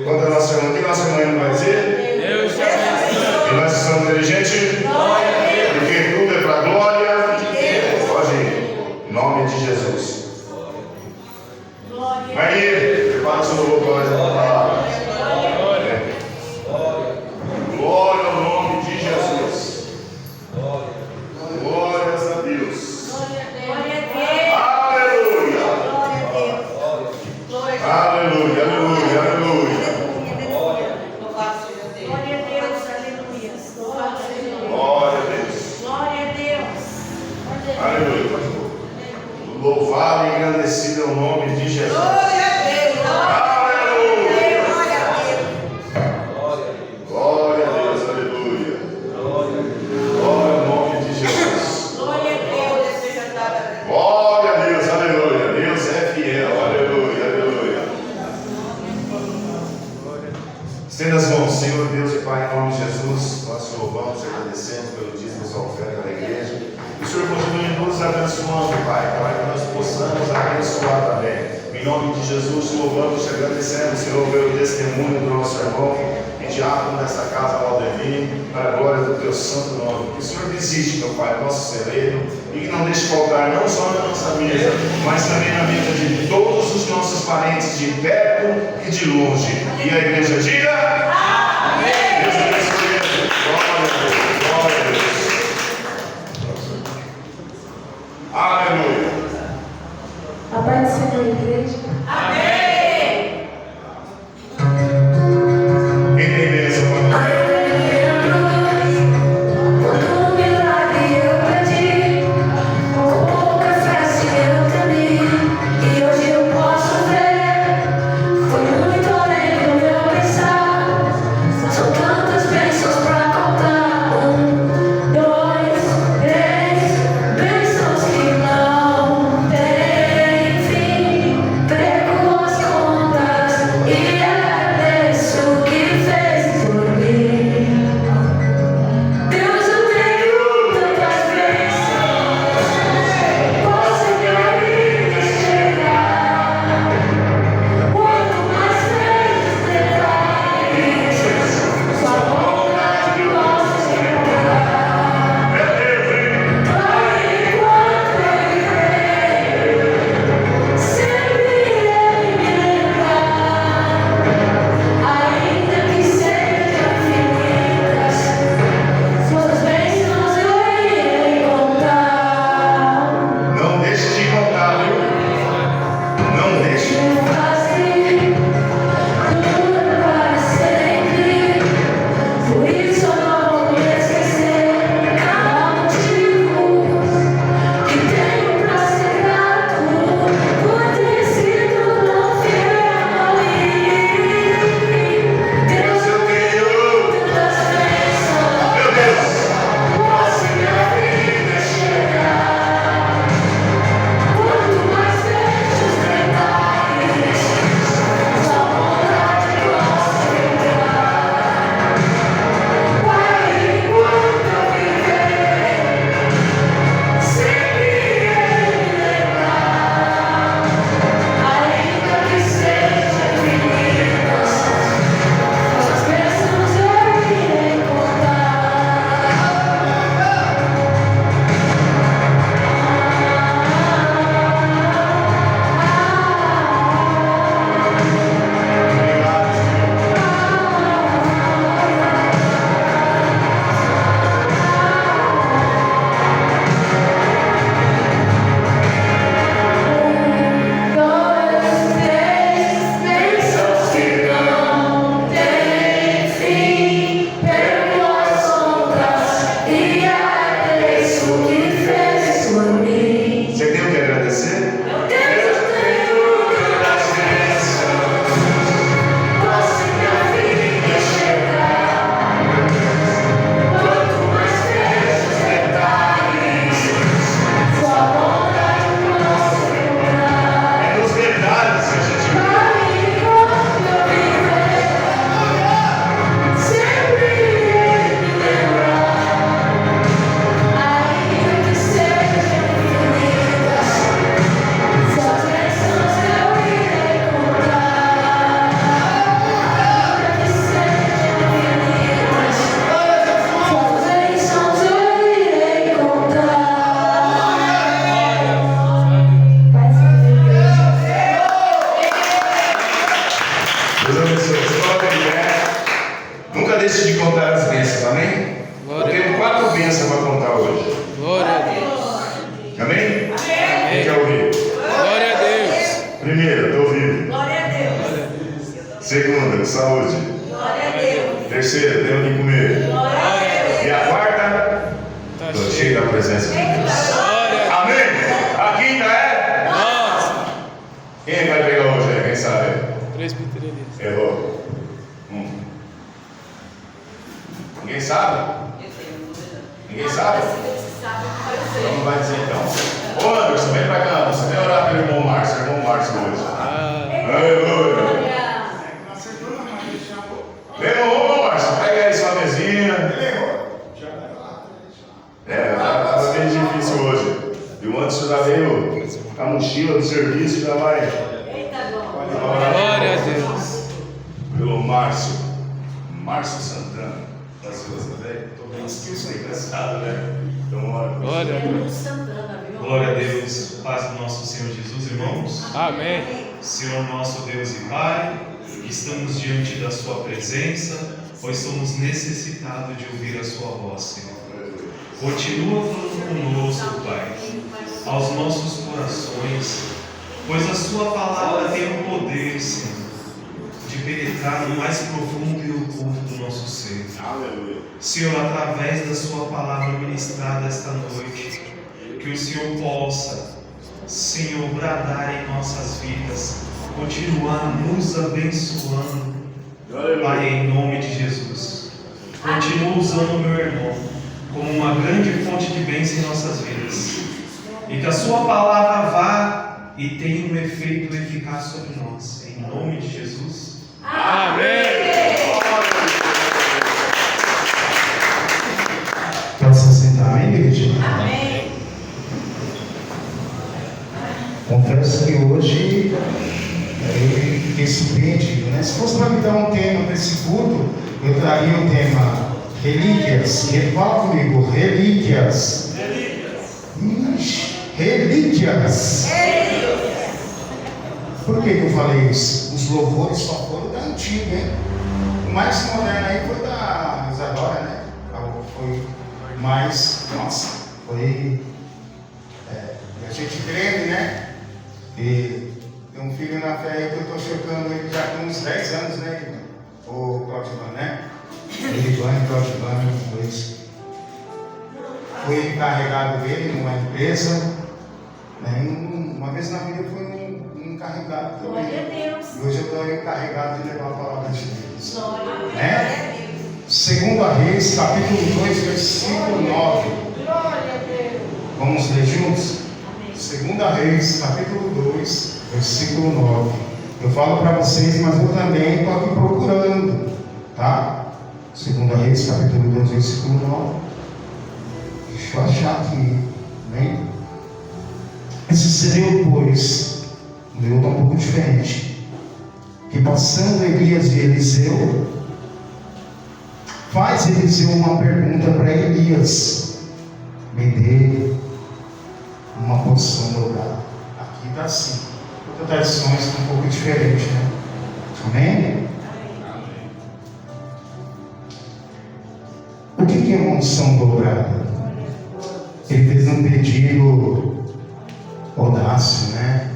Quando a nossa irmã, o que nossa irmã Emi vai dizer? Deus te abençoe. E nós somos inteligentes, porque tudo é para a glória. Pode ir, em nome de Jesus. Aí, prepara o seu louvor para nós da palavra. Glória ao nome de Jesus. Glórias a Deus. Aleluia. Aleluia, aleluia, aleluia. Glória a Deus. Aleluia. Louvado e agradecido é o nome de Jesus. Aleluia. Glória a Deus, aleluia. Glória ao nome de Jesus. Glória a Deus, aleluia. Deus é fiel, aleluia, aleluia. Estenda as mãos, Senhor Deus e Pai, em nome de Jesus. Nós te louvamos e agradecemos pelo dízimo e sua oferta da igreja. O Senhor continue nos abençoando, Pai, para que nós possamos abençoar também. Em nome de Jesus, te louvamos e te agradecemos, Senhor, pelo testemunho do nosso irmão e diácono dessa casa, Valdemir, para a glória do teu santo nome. Que o Senhor visite, meu Pai, o nosso celeiro e que não deixe faltar não só na nossa mesa, mas também na mesa de todos os nossos parentes, de perto e de longe. E a igreja diga: Amém! Deus abençoe. Glória a Deus. Glória a Deus. Aleluia. A paz do Senhor, igreja. Quem tem bênção para nós? Bênçãos que não têm fim, perco Segunda, saúde. Glória a Deus. Terceira, tem o que comer. Glória a Deus. E a quarta, estou cheio da presença de Deus. Amém? A quinta é? Quem vai pegar hoje aí? Quem sabe? Presbiteria. Errou. Ninguém sabe? Ninguém sabe? Então não vai dizer então. Ô Anderson, vem pra cá. Você vem orar pelo irmão Márcio hoje. Aleluia. Vem, irmão Márcio, pega aí sua mesinha. Tá bem difícil hoje. E o Anderson já veio com a mochila do serviço, já vai. Glória a Deus. Pelo Márcio Santana. Tá se você velho? Tô bem esquecido aí, engraçado, né? Então, Glória a Deus. Glória a Deus, paz do nosso Senhor Jesus, irmãos. Amém. Senhor nosso Deus e Pai, estamos diante da Sua presença, pois somos necessitados de ouvir a Sua voz, Senhor. Continua falando conosco, Pai, aos nossos corações, pois a Sua palavra tem o poder, Senhor, de penetrar no mais profundo e oculto do nosso ser. Aleluia. Senhor, através da Sua palavra ministrada esta noite, que o Senhor possa, Senhor, bradar em nossas vidas, continuar nos abençoando, Pai, em nome de Jesus. Continua usando o meu irmão como uma grande fonte de bênção em nossas vidas, e que a Sua palavra vá e tenha um efeito eficaz sobre nós, em nome de Jesus. Amém. Pode se sentar, amém, igreja? Amém. Confesso que hoje eu fiquei surpreendido, né? Se fosse para me dar um tema para esse culto, eu traria o tema relíquias. Fala comigo, relíquias. Relíquias. Por que eu falei isso? Os louvores só foram da antiga, hein? O mais moderno aí foi da Isadora, né? Foi mais, nossa, foi. A gente creme, né? E tem um filho na fé aí que eu estou chocando ele já com uns 10 anos, né, irmão? O Claudio, né? Iribane, Claudio, os dois. Fui encarregado dele numa empresa. Né? Uma vez na vida eu fui um encarregado também. Glória a Deus. E hoje eu estou encarregado de levar a palavra de Deus. Glória a Deus. Né? 2 Reis, capítulo 2, versículo 9. Glória a Deus. Vamos ler juntos? 2 Reis, capítulo 2, versículo 9. Eu falo para vocês, mas eu também estou aqui procurando, tá? 2 Reis, capítulo 2, versículo 9. Deixa eu achar aqui, bem? Sucedeu, pois, o meu está um pouco diferente, que passando Elias e Eliseu, faz Eliseu uma pergunta para Elias: me dê uma porção dobrada. Aqui está assim. Outras tradições estão um pouco diferentes, né? Amém? O que é uma unção dobrada? Ele fez um pedido audácio, né?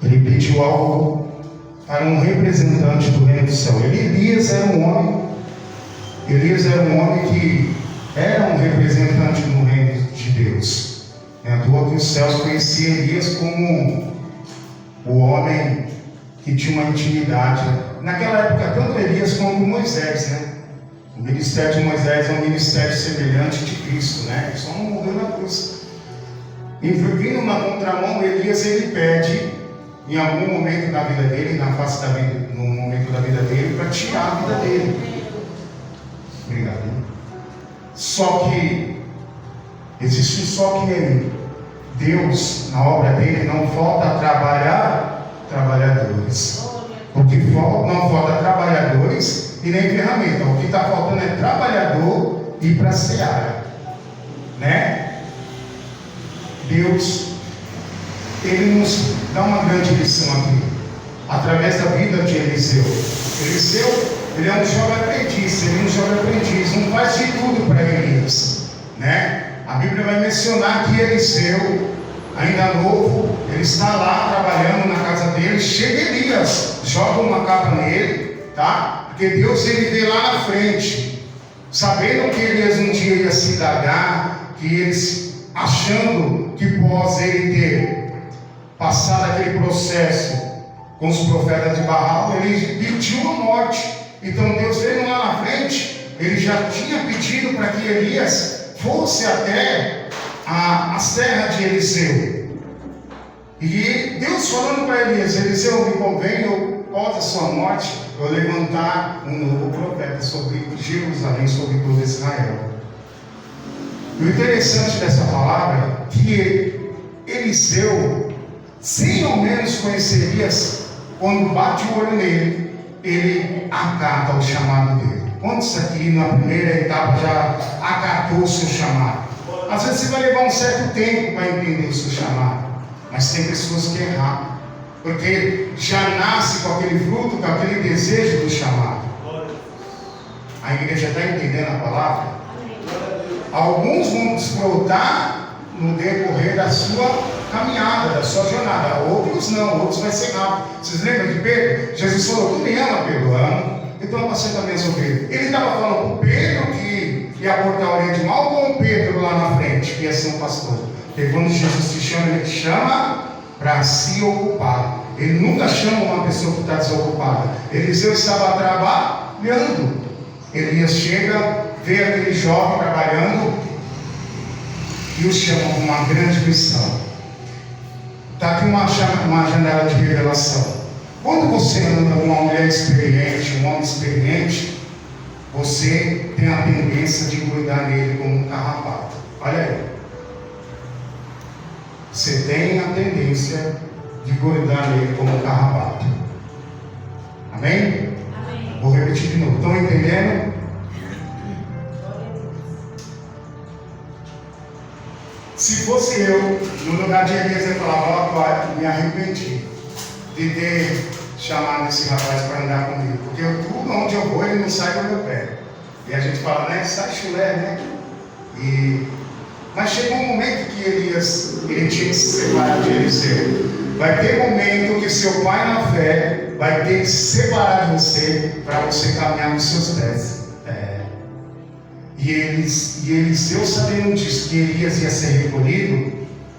Ele pediu algo para um representante do reino do céu. Elias era um homem que era um representante do reino de Deus. É à toa que os céus conheciam Elias como o homem que tinha uma intimidade. Naquela época, tanto Elias como Moisés, né? O ministério de Moisés é um ministério semelhante de Cristo, né? Ele só não morreu na cruz. E vindo uma contramão, Elias ele pede, em algum momento da vida dele, na face da vida, no momento da vida dele, para tirar a vida dele. Obrigado. Só que existe um só que nele. Deus, na obra dele, não falta trabalhadores. Porque não falta trabalhadores e nem ferramenta. O que está faltando é trabalhador e para seara, né? Deus, ele nos dá uma grande lição aqui, através da vida de Eliseu. Eliseu, ele é um jovem aprendiz, não faz de tudo para Elias, né? A Bíblia vai mencionar que Eliseu, ainda novo, Ele está lá trabalhando na casa dele. Chega Elias, joga uma capa nele, tá? Porque Deus ele vê lá na frente, sabendo que Elias um dia ia se indagar, que eles achando que após ele ter passado aquele processo com os profetas de Baal, ele pediu a morte. Então Deus veio lá na frente, ele já tinha pedido para que Elias fosse até as terras de Eliseu. E Deus falando para Elias: Eliseu, me convém, após a sua morte, eu levantar um novo profeta sobre Jerusalém, sobre todo Israel. E o interessante dessa palavra é que Eliseu, sem ao menos conhecer Elias, quando bate o olho nele, ele acata o chamado dele. Quantos aqui na primeira etapa já acatou o seu chamado? Às vezes você vai levar um certo tempo para entender o seu chamado, mas tem pessoas que erram, porque já nasce com aquele fruto, com aquele desejo do chamado. A igreja está entendendo a palavra? Alguns vão desfrutar no decorrer da sua caminhada, da sua jornada. Outros não, outros vai ser rápido. Vocês lembram de Pedro? Jesus falou: tu me ama, Pedro? Amo. Então você também sou Pedro. Ele estava falando com Pedro que ia cortar a orelha de mal, com Pedro lá na frente, que ia ser um pastor. Porque quando Jesus te chama, ele te chama para se ocupar. Ele nunca chama uma pessoa que está desocupada. Eliseu estava trabalhando. Elias chega, vê aquele jovem trabalhando e o chama com uma grande missão. Está aqui uma janela de revelação. Quando você anda com uma mulher experiente, um homem experiente, você tem a tendência de grudar nele como um carrapato. Olha aí. Você tem a tendência de grudar nele como um carrapato. Amém? Amém. Vou repetir de novo. Estão entendendo? Se fosse eu, no lugar de Elias, eu falava: ó, me arrependi de ter chamado esse rapaz para andar comigo, porque tudo onde eu vou, ele não sai do meu pé. E a gente fala, né? Sai chulé, né? Mas chegou um momento que Elias, ele tinha que se separar de Eliseu. Vai ter momento que seu pai na fé vai ter que se separar de você para você caminhar nos seus pés. E Eliseu, sabendo disso, que Elias ia ser recolhido,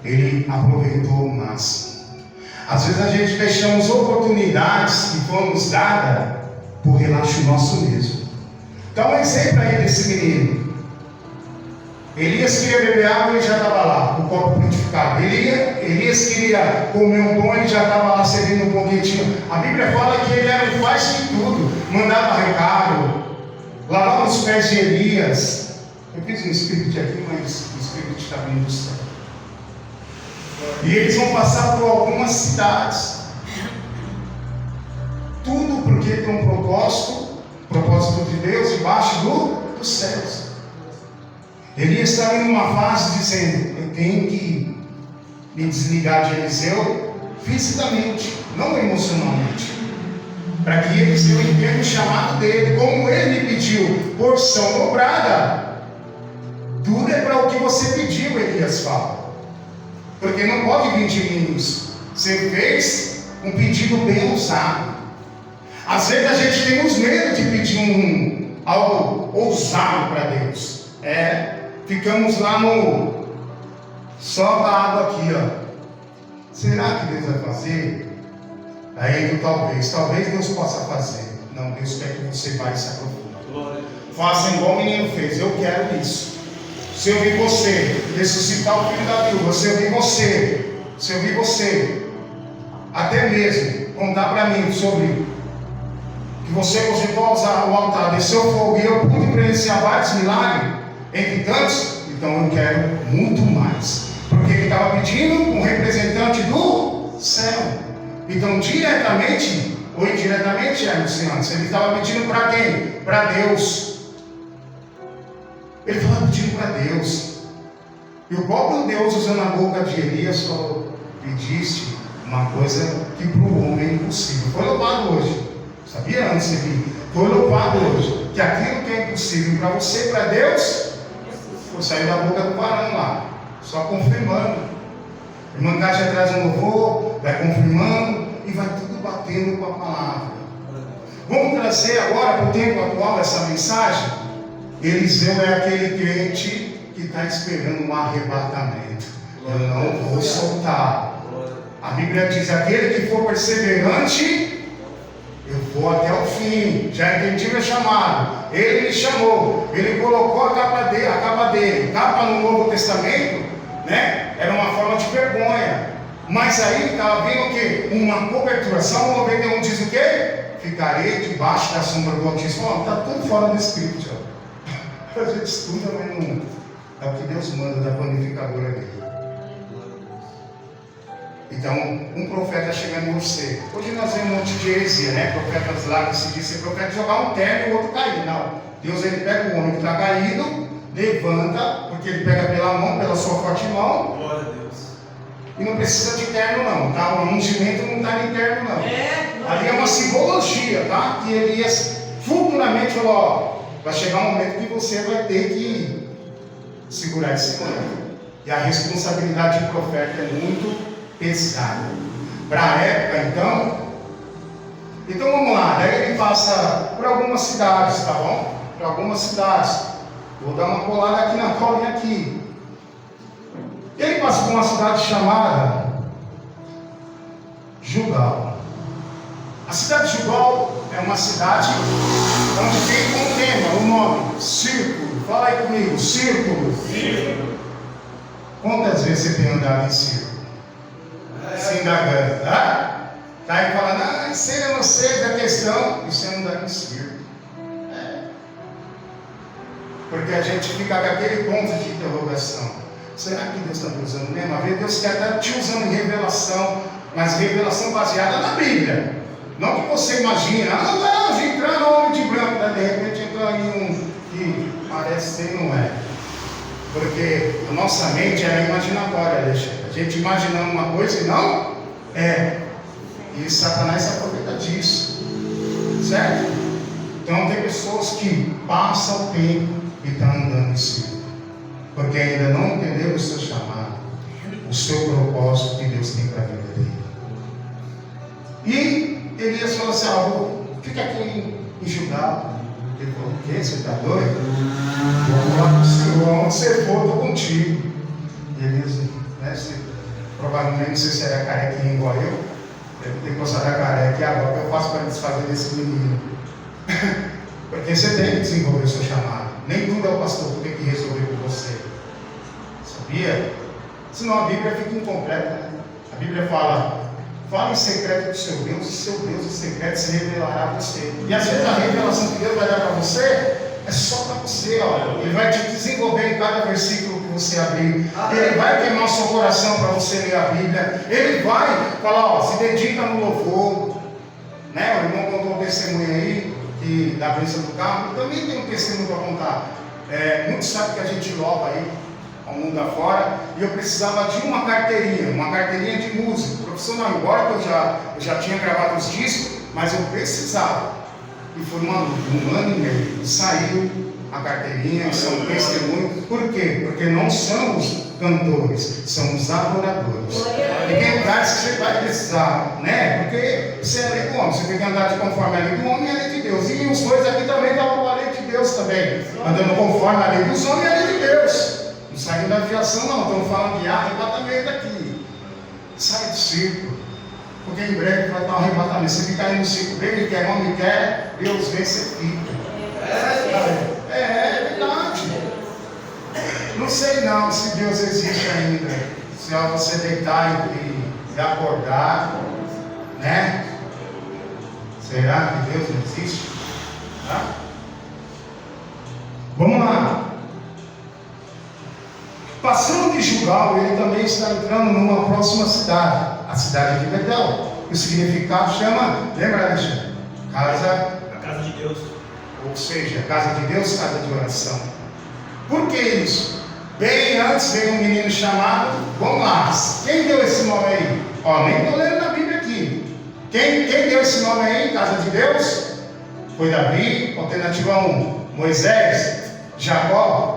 ele aproveitou o máximo. Às vezes a gente deixamos oportunidades que foram nos dadas por relaxo nosso mesmo. Dá um exemplo aí desse menino. Elias queria beber água, ele já estava lá, o copo purificado. Elias queria comer um pão, ele já estava lá servindo um pão quentinho. A Bíblia fala que ele era um faz de tudo, mandava recado, lavava os pés de Elias. Eu fiz um script aqui, mas o script está vindo do céu. E eles vão passar por algumas cidades. Tudo porque tem um propósito de Deus debaixo dos céus. Elias está em uma fase dizendo: eu tenho que me desligar de Eliseu fisicamente, não emocionalmente, para que Eliseu entenda o chamado dele, como ele me pediu, porção dobrada. Tudo é para o que você pediu, Elias fala. Porque não pode vir de mim isso. Você fez um pedido bem ousado. Às vezes a gente tem uns medo de pedir algo ousado para Deus. Ficamos lá no só da água aqui, ó. Será que Deus vai fazer? Aí talvez Deus possa fazer. Não, Deus quer que você vá e se aprofunda. Faça igual o menino fez. Eu quero isso. Se eu vi você ressuscitar o filho da viúva, se eu vi você, até mesmo contar para mim sobre que você projetou o altar, desceu fogo e eu pude presenciar vários milagres, entre tantos, então eu quero muito mais, porque ele estava pedindo um representante do céu. Então, diretamente ou indiretamente, Luciano, ele estava pedindo para quem? Para Deus. Ele estava pedindo para Deus. E o próprio Deus, usando a boca de Elias, falou: pediste uma coisa que para o homem é impossível. Foi louvado hoje. Sabia antes de vir? Foi louvado hoje. Que aquilo que é impossível para você, para Deus, foi sair da boca do varão lá. Só confirmando. Irmã Cátia traz um louvor, vai confirmando e vai tudo batendo com a palavra. Vamos trazer agora para o tempo atual essa mensagem. Eliseu é aquele crente que está esperando um arrebatamento. Eu não vou soltar. A Bíblia diz: aquele que for perseverante, eu vou até o fim. Já entendi meu chamado. Ele me chamou, ele colocou a capa dele. Capa no Novo Testamento, né? Era uma forma de vergonha. Mas aí estava vendo o quê? Uma cobertura. Salmo 91 diz o quê? Ficarei debaixo da sombra do Altíssimo. Está tudo fora do script. Ó. A gente estuda, mas não é o que Deus manda da planificadora dele. Então, um profeta chegando em você. Hoje nós vemos um monte de heresia, né? Profetas lá que se diz ser profeta, jogar um terno e o outro cair. Não. Deus, ele pega o homem que está caído, levanta, porque ele pega pela mão, pela sua forte mão. Glória a Deus. E não precisa de terno, não, tá? O ungimento não está em terno, não. Ali é uma simbologia, tá? Que Elias futuramente falou: ó, vai chegar um momento que você vai ter que segurar esse manto. E a responsabilidade de profeta é muito pesada. Para a época, então vamos lá. Daí ele passa por algumas cidades, tá bom? Por algumas cidades. Vou dar uma colada aqui na colinha aqui. Ele passa por uma cidade chamada Gilgal. A cidade de Gilgal é uma cidade onde tem um tema, o nome, círculo. Fala aí comigo, círculo. Círculo. Quantas vezes você tem andado em círculo? Se indagando, tá? Tá aí falando: isso eu não sei da questão. Isso é andar em círculo. Porque a gente fica com aquele ponto de interrogação. Será que Deus está me usando mesmo? A ver, Deus quer estar te usando em revelação, mas revelação baseada na Bíblia. Não que você imagina: não, entrar no homem de branco, né? De repente entra aí um que parece ser não é. Porque a nossa mente é imaginatória, Alexandre. A gente imaginando uma coisa e não é. E Satanás se aproveita disso. Certo? Então tem pessoas que passam o tempo e estão andando em círculo, porque ainda não entenderam o seu chamado, o seu propósito que Deus tem para a vida dele. E Elias falou assim: fica aqui em Gilgal. Ele falou: o quê? Você está doido? Vamos lá para o Senhor, onde você for, estou contigo. E Elias, né, provavelmente, não sei se era carequinha igual eu, deve ter gostado da careca. E agora o que eu faço para desfazer desse menino? Porque você tem que desenvolver o seu chamado. Nem tudo é o pastor que tem que resolver por você. Sabia? Senão a Bíblia fica incompleta, né? A Bíblia fala em secreto do seu Deus, e seu Deus em secreto se revelará a você. E às vezes a revelação que Deus vai dar para você é só para você, ó. Ele vai te desenvolver em cada versículo que você abrir. Ele vai queimar o seu coração para você ler a Bíblia. Ele vai falar: ó, se dedica no louvor, né? O irmão contou um testemunho aí da bênção do carro. Eu também tenho um testemunho para contar. Muitos sabem que a gente louva aí ao mundo afora, e eu precisava de uma carteirinha de músico profissional. Embora eu já tinha gravado os discos, mas eu precisava. E foi um ano e meio. Saiu a carteirinha, são testemunhos. Por quê? Porque não somos cantores, somos adoradores. E tem lugares que você vai precisar, né? Porque você é lei do homem, você tem que andar de conforme a lei do homem e a lei de Deus. E os dois aqui também estavam com a lei de Deus também, andando conforme a lei dos homens e a lei de Deus. Não saindo da aviação, não, estamos falando de arrebatamento aqui. Sai do círculo, porque em breve vai dar um arrebatamento. Você fica aí no círculo, bem ele quer, não me quer, Deus vem, você fica. É verdade. Não sei não se Deus existe ainda. Se você deitar e acordar, né? Será que Deus não existe? Tá? Vamos lá. Passando de Gilgal, ele também está entrando numa próxima cidade, a cidade de Betel. O significado chama, lembra, Alexandre? A casa de Deus. Ou seja, casa de Deus, casa de oração. Por que isso? Bem antes veio um menino chamado, vamos lá, quem deu esse nome aí? Ó, nem estou lendo na Bíblia aqui. Quem deu esse nome aí, casa de Deus? Foi Davi, alternativa 1. Moisés, Jacó.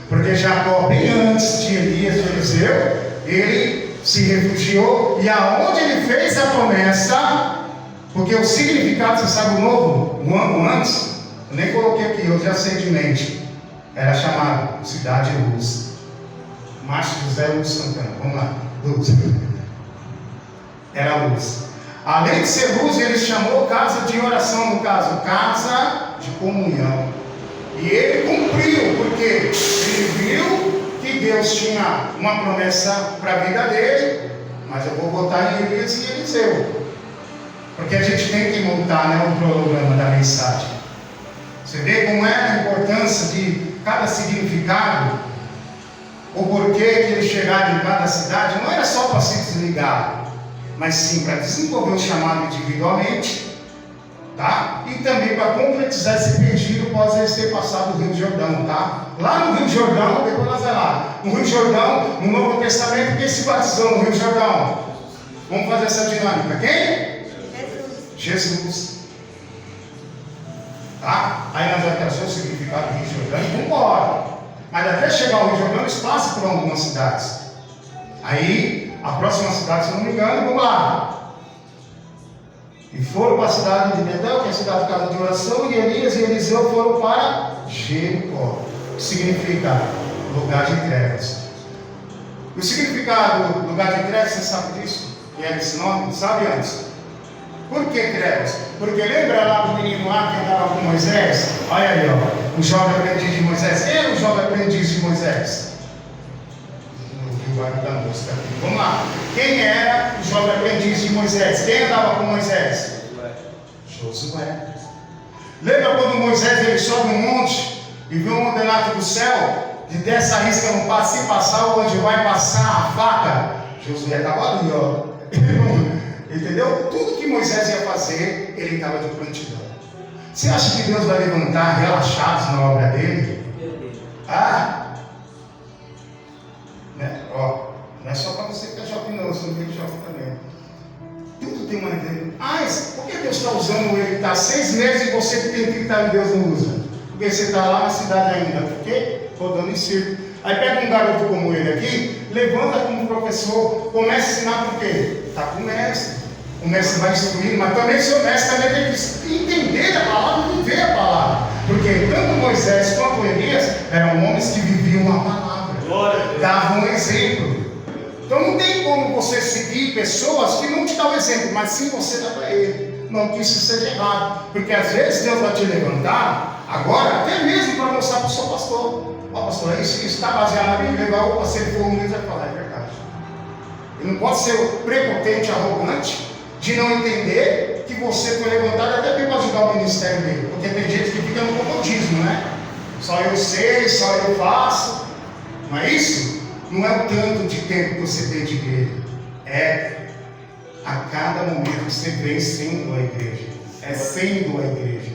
Porque Jacó, bem antes de Elias e Eliseu, ele se refugiou, e aonde ele fez a promessa, porque o significado, você sabe o novo, o antes, eu nem coloquei aqui, eu já sei de mente, era chamado Cidade Luz. Márcio José Luz Santana, vamos lá, Luz. Era luz. Além de ser luz, ele chamou casa de oração, no caso, casa de comunhão. E ele cumpriu, porque ele viu que Deus tinha uma promessa para a vida dele, mas eu vou botar em Elias e Eliseu, porque a gente tem que montar, né, o programa da mensagem. Você vê como é a importância de cada significado, o porquê que eles chegaram em cada cidade. Não era só para se desligar, mas sim para desenvolver o chamado individualmente, tá? E também para concretizar esse pedido após eles terem passado o Rio Jordão, tá? Lá no Rio Jordão, depois nós vamos lá, no Rio Jordão, no Novo Testamento, quem se batizou no Rio Jordão? Vamos fazer essa dinâmica. Quem? Jesus. Tá? Aí nós vamos trazer o significado do Rio Jordão e vamos embora. Mas até chegar ao Rio Jordão, eles passam por algumas cidades. Aí, a próxima cidade, se não me engano, vamos lá. E foram para a cidade de Betel, que é a cidade de casa de oração, e Elias e Eliseu foram para Jericó, que significa lugar de trevas. O significado do lugar de trevas, você sabe disso? Que era esse nome? Sabe antes? Por que trevas? Porque lembra lá do menino lá que andava com Moisés? Olha aí, ó, o jovem aprendiz de Moisés. Quem era o jovem aprendiz de Moisés? No Vale da Mosca. Vamos lá. Quem era o jovem aprendiz de Moisés? Quem andava com Moisés? Josué. Lembra quando Moisés ele sobe um monte e viu um ordenado do céu? De dessa risca não passa, se passar onde vai passar a faca? Josué estava ali, ó. Entendeu? Tudo que Moisés ia fazer, ele estava de prontidão. Você acha que Deus vai levantar relaxados na obra dele? Ah! Né? Ó, não é só para você que é jovem, não, você não tem jovem também. Tudo tem uma ideia. Ah, por que Deus está usando ele? Está 6 meses e você que tem 30 anos, Deus não usa? Porque você está lá na cidade ainda. Por quê? Rodando em círculo. Aí pega um garoto como ele aqui, levanta como professor, começa a ensinar por quê? Está com o mestre. O mestre vai instruir, mas também o seu mestre também tem que entender a palavra e viver a palavra. Porque tanto Moisés quanto Elias eram homens que viviam a palavra, davam um exemplo. Então não tem como você seguir pessoas que não te dão exemplo, mas sim você dá para ele. Não que isso seja errado, porque às vezes Deus vai te levantar, agora, até mesmo para mostrar para o seu pastor. Ó, pastor, isso está baseado na Bíblia, legal, se ele for humilde, vai falar, é verdade. Ele não pode ser prepotente, arrogante, de não entender que você foi levantado até para ajudar o ministério dele. Porque tem gente que fica no comodismo, né? Só eu sei, só eu faço. Não é isso? Não é o tanto de tempo que você tem de igreja. É a cada momento que você vem sendo a igreja. É sendo a igreja.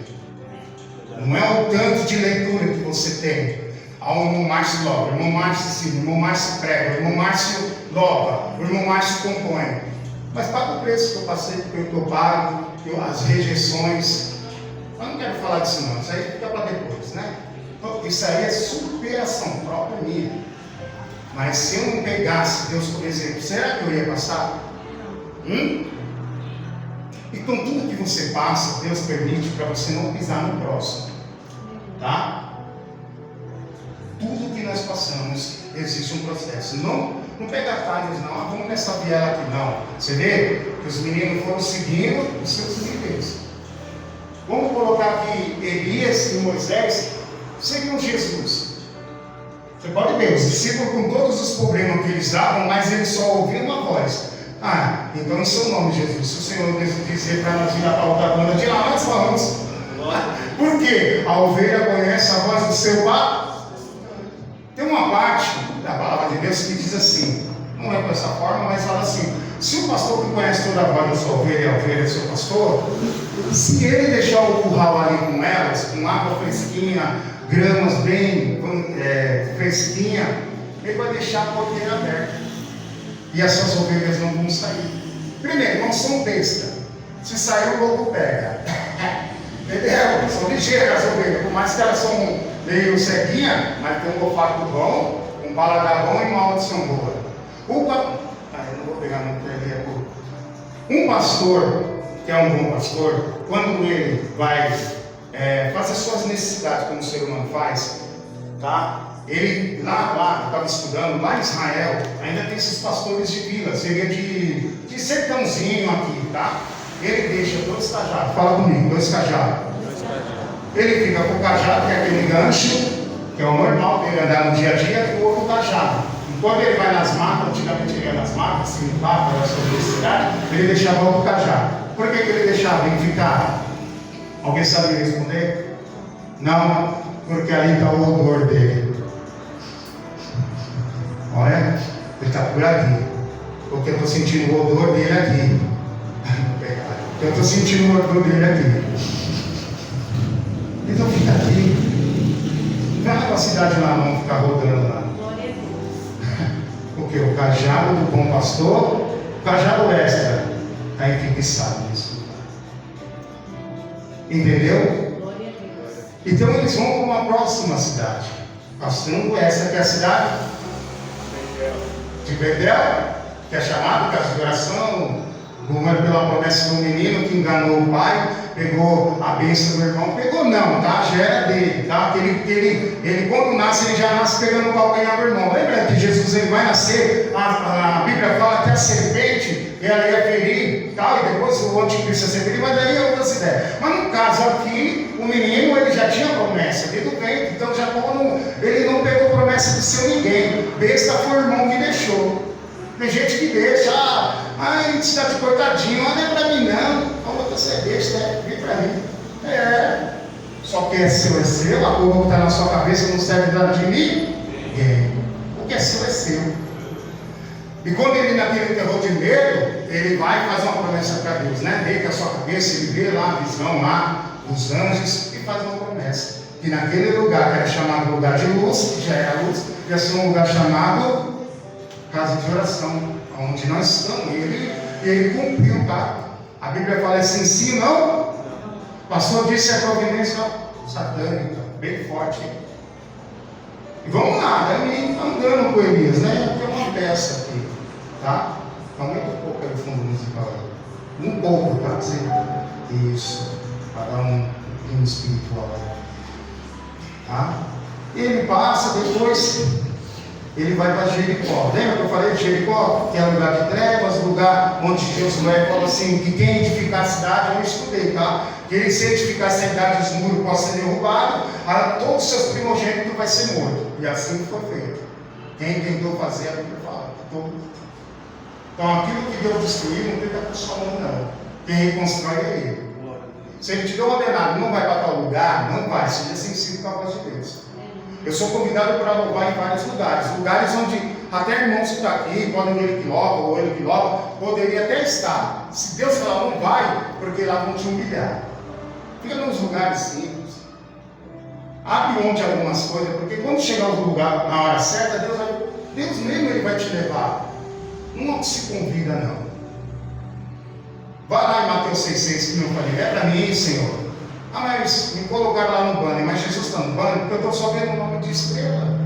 Não é o tanto de leitura que você tem. O irmão Márcio louva, o irmão Márcio ensina, o irmão Márcio prega, o irmão Márcio louva, o irmão Márcio compõe. Mas paga o preço que eu passei, que eu pago, as rejeições. Eu não quero falar disso não, isso aí fica para depois, né? Então, isso aí é superação própria minha. Mas se eu não pegasse Deus como exemplo, será que eu ia passar? Então tudo que você passa, Deus permite para você não pisar no próximo. Tá? Tudo que nós passamos, existe um processo. Não pega atalhos, não. Vamos nessa viela aqui, não. Você vê que os meninos foram seguindo os seus líderes. Vamos colocar aqui Elias e Moisés seguiam Jesus. Você pode ver, os discípulos com todos os problemas que eles davam, mas eles só ouviam uma voz. Ah, então em seu nome, Jesus, se o Senhor dizer para nós virar para outra banda de lá, nós vamos. Por quê? A ovelha conhece a voz do seu pai. Tem uma parte da palavra de Deus que diz assim, não é dessa forma, mas fala assim: se o pastor que conhece toda a voz da sua ovelha é a ovelha do seu pastor, se ele deixar o curral ali com elas, com água fresquinha, gramas bem fresquinha, ele vai deixar a porteira aberta. E essas ovelhas não vão sair. Primeiro, não são besta. Se sair, o lobo pega. Entendeu? São ligeiras as ovelhas. Por mais que elas são meio ceguinhas, mas tem um olfato bom, um paladar bom e uma audição boa. Eu não vou pegar muito ali, é pouco. Um pastor, que é um bom pastor, quando ele vai fazer suas necessidades como o ser humano faz, tá? Ele, lá estava estudando, lá em Israel, ainda tem esses pastores de vila, seria de sertãozinho aqui, tá? Ele deixa dois cajados, fala comigo, dois cajados. Ele fica com o cajado, que é aquele gancho, que é o normal dele andar no dia a dia, e o outro cajado. Quando ele vai nas matas, antigamente ele ia nas matas, se limpar para a sua necessidade, ele deixava outro cajado. Por que ele deixava? Ele ficava. Alguém sabe responder? Não, porque ali está o odor dele. Olha, ele está por aqui. Porque eu estou sentindo o odor dele aqui. Eu estou sentindo o odor dele aqui. Então fica aqui. Não vai para a cidade lá não ficar rodando lá. Porque o cajado do bom pastor, o cajado extra, está enfixado nisso. Entendeu? Então eles vão para uma próxima cidade. Passando essa que é a cidade de Betel, que é chamada casa de oração, governado pela promessa do menino que enganou o pai, pegou a bênção do irmão, pegou não, tá? Já era dele, tá? Ele quando nasce, ele já nasce pegando o calcanhar do irmão. Lembra que Jesus ele vai nascer, a Bíblia fala que a serpente, ela ia ferir, tá? E depois o anticristo ia ser ferido, mas daí é outras ideias. Mas no caso aqui, o menino, ele já tinha promessa, desde o ventre, então Jacó ele não pegou promessa de seu ninguém, besta foi o irmão que deixou. Tem gente que deixa, ai, está de coitadinho, não é para mim não. Como você é besta, vem para mim. Só que é seu, a coroa que está na sua cabeça não serve nada de mim. O que é seu. E quando ele naquele terror de medo, ele vai fazer uma promessa para Deus, né? Deita a sua cabeça, ele vê lá a visão lá dos anjos e faz uma promessa. Que naquele lugar que era chamado lugar de luz, que já era luz, ia ser um lugar chamado casa de oração, onde nós estamos. Ele cumpriu, tá? A Bíblia fala assim, sim, não? O pastor disse a providência satânica, bem forte. E vamos lá, andando com Elias, né? Tem uma peça aqui, tá? Aumenta um pouco aí o fundo musical aí. Um pouco, tá? Isso, para dar um espiritual aí. Tá? E ele passa, depois ele vai para Jericó. Lembra que eu falei de Jericó? Que é lugar de trevas, lugar onde Josué falou assim, que quem edificar a cidade, eu estudei, tá? Que ele se edificar a cidade, os muros possam ser derrubados, todos os seus primogênitos vai ser morto. E assim foi feito. Quem tentou fazer, a Bíblia fala. Então aquilo que Deus destruiu, não tenta com sua mão não. Quem reconstrói é ele. Se ele te deu ordenado, não vai para tal lugar, não vai, seja sensível com a voz de Deus. Eu sou convidado para louvar em vários lugares onde até irmãos que estão aqui, podem ele que louva, ou ele que louva, poderia até estar. Se Deus falar, não vai, porque lá vão te humilhar. Fica nos lugares simples. Abre mão de algumas coisas, porque quando chegar no lugar na hora certa, Deus mesmo ele vai te levar. Não se convida, não. Vai lá em Mateus 6,6 que eu falei, é para mim, Senhor. Mas me colocaram lá no banner, mas Jesus está no banner, porque eu estou só vendo o nome de estrela.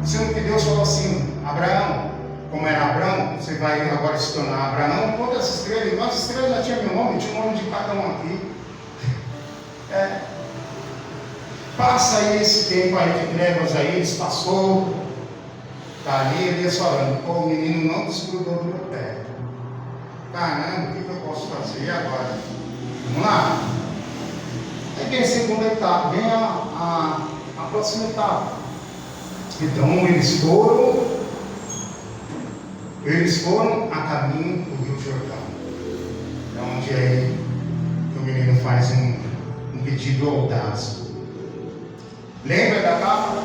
Sendo que Deus falou assim, Abraão, como era Abraão, você vai agora se tornar Abraão, quantas estrelas? Quantas estrelas já tinha meu nome? Tinha o nome de cada um aqui. Passa aí esse tempo aí de trevas aí, eles passou, está ali, Elias falando, pô, o menino não desgrudou do meu pé. Caramba, o que eu posso fazer agora? Vamos lá. Aí vem a segunda etapa, vem a próxima etapa. Então eles foram a caminho do Rio Jordão. É onde aí que o menino faz um pedido audaz. Lembra da capa?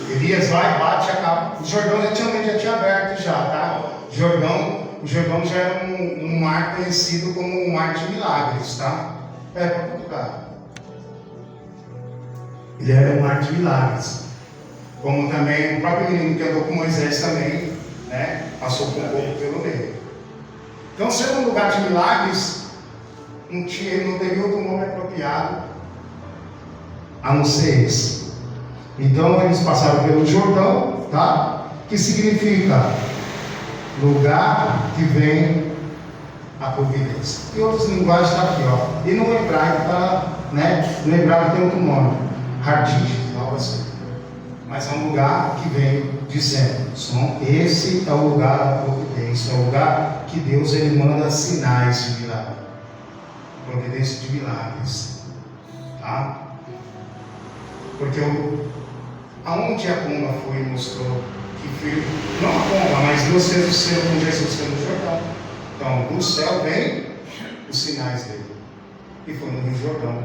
Elias vai, bate a capa. O Jordão já tinha aberto já, tá? O Jordão já era um mar conhecido como um mar de milagres, tá? Para Portugal. Ele era um mar de milagres. Como também o próprio menino que andou com Moisés também, né? Passou por um pouco pelo meio. Então, sendo um lugar de milagres, não teria outro nome apropriado a não ser esse. Então, eles passaram pelo Jordão, tá? Que significa lugar que vem a providência. Em outras linguagens está aqui, ó. E no hebraico está, né? No hebraico tem outro nome, Hardis, algo assim. Mas é um lugar que vem dizendo, esse é o lugar da providência, é o lugar que Deus ele manda sinais de milagre, providência de milagres, tá? Porque aonde a pomba foi e mostrou que foi, não a pomba, mas Deus fez o céu com Jesus foi no Jordão. Então, do céu vem os sinais dele, e foi no Rio Jordão.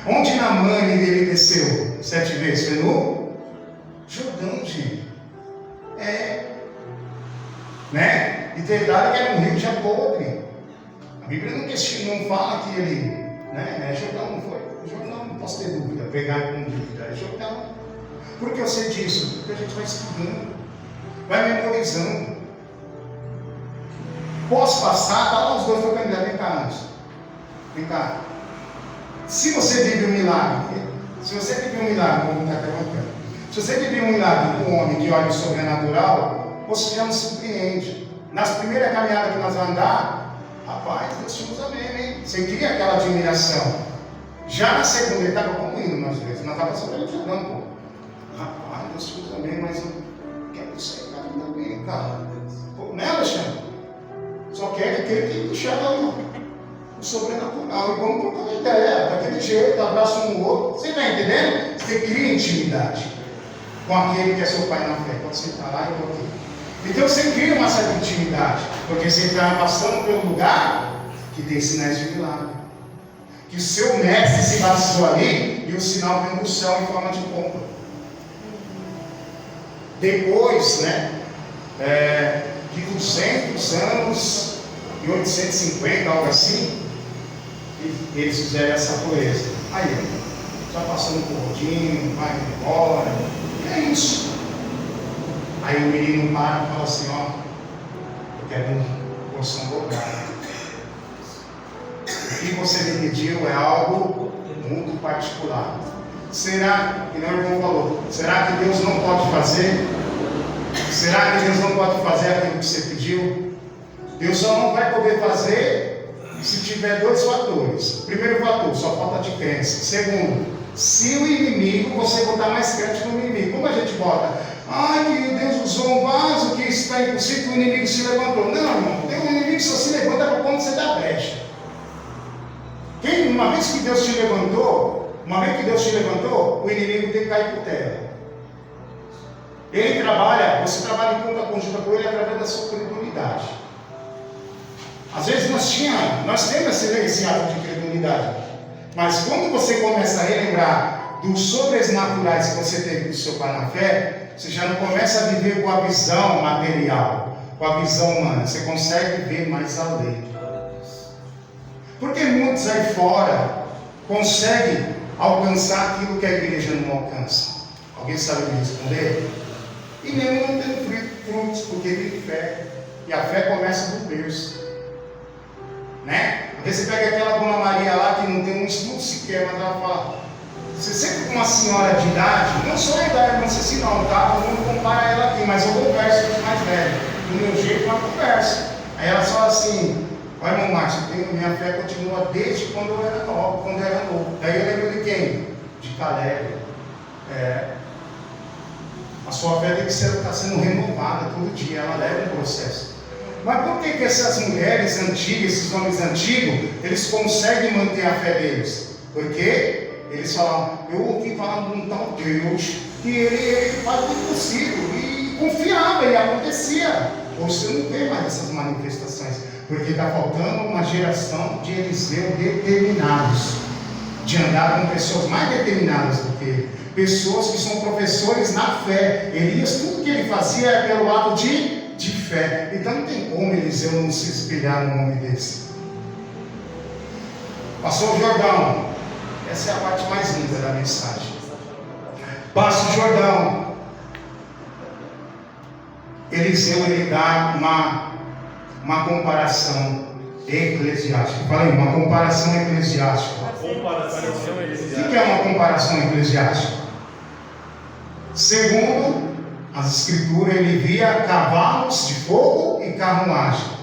Onde Naamã ele desceu 7 vezes? Foi no Jordão, gente. Né? E detalhe que era um rio já podre. A Bíblia não fala que ele, né? Jordão não foi. Jordão, não posso ter dúvida. Pegar com dúvida. É Jordão. Por que eu sei disso? Porque a gente vai estudando, vai memorizando. Posso passar? Tá lá os dois trocando ideia. Vem cá, antes. Vem cá. Se você vive um milagre, se você vive um milagre, vamos botar aqui uma. Se você vive um milagre com um homem que olha o sobrenatural, você já não se surpreende. Nas primeiras caminhadas que nós vamos andar, rapaz, Deus te usa mesmo, hein? Você cria aquela admiração. Já na segunda, ele estava concluindo nós vezes, nós estávamos só jogando, pô. Rapaz, Deus te usa mesmo, mas eu quero ser cara também, cara. Pô, né, Alexandre? Só quer aquele que enxerga o sobrenatural. E vamos trocar uma ideia, daquele jeito, abraça um no outro. Você está entendendo? Você cria intimidade com aquele que é seu pai na fé. Pode sentar lá e eu vou aqui. Então você cria uma certa intimidade, porque você está passando pelo lugar que tem sinais de milagre. Que o seu mestre se batizou ali e o sinal vem do céu em forma de pomba. Depois, né, de 200 anos e 850, algo assim, eles fizeram essa proeza. Aí, já passando um gordinho, vai embora, e é isso. Aí o menino para e fala assim, ó, eu quero uma porção dobrada. O que você me pediu é algo muito particular. Será, que não o irmão falou, será que Deus não pode fazer? Será que Deus não pode fazer aquilo que você pediu? Deus só não vai poder fazer se tiver 2 fatores. Primeiro fator, só falta de crença. Segundo, se o inimigo, você botar mais crente no inimigo. Como a gente bota? Ai, que Deus usou um vaso, que isso está impossível, que o inimigo se levantou. Não, irmão, o inimigo só se levanta para quando você dá brecha. Uma vez que Deus te levantou, o inimigo tem que cair por terra. Ele trabalha, você trabalha em conta conjunta com ele através da sua credulidade. Às vezes nós temos esse ato de credulidade, mas quando você começa a relembrar dos sobrenaturais que você teve do seu pai na fé, você já não começa a viver com a visão material, com a visão humana, você consegue ver mais além. Porque muitos aí fora conseguem alcançar aquilo que a igreja não alcança. Alguém sabe me responder? E mesmo não tem frutos, porque tem fé. E a fé começa do berço. Né? Às vezes você pega aquela Dona Maria lá que não tem um estudo sequer, mas ela fala. Você sempre com uma senhora de idade, não sou a idade, não sei se não, tá? Todo mundo compara ela aqui, mas eu converso com os mais velhos. Do meu jeito, eu converso. Aí ela fala assim. Olha, irmão Márcio, minha fé continua desde quando eu era novo, Daí eu lembro de quem? De Caleb. A sua fé tem que estar sendo renovada todo dia, ela leva um processo. Mas por que essas mulheres antigas, esses homens antigos, eles conseguem manter a fé deles? Porque eles falam, eu ouvi falar de um tal Deus, que ele faz o possível, e confiava, e acontecia. Hoje você não vê mais essas manifestações. Porque está faltando uma geração de Eliseu determinados, de andar com pessoas mais determinadas do que ele, pessoas que são professores na fé. Elias, tudo que ele fazia era pelo ato de fé. Então não tem como Eliseu não se espelhar num homem desse. Passou o Jordão, essa é a parte mais linda da mensagem. Passa o Jordão, Eliseu ele dá uma comparação eclesiástica. Fala aí, uma comparação eclesiástica. O que é uma comparação eclesiástica? Segundo As escrituras, ele via cavalos de fogo e carruagem.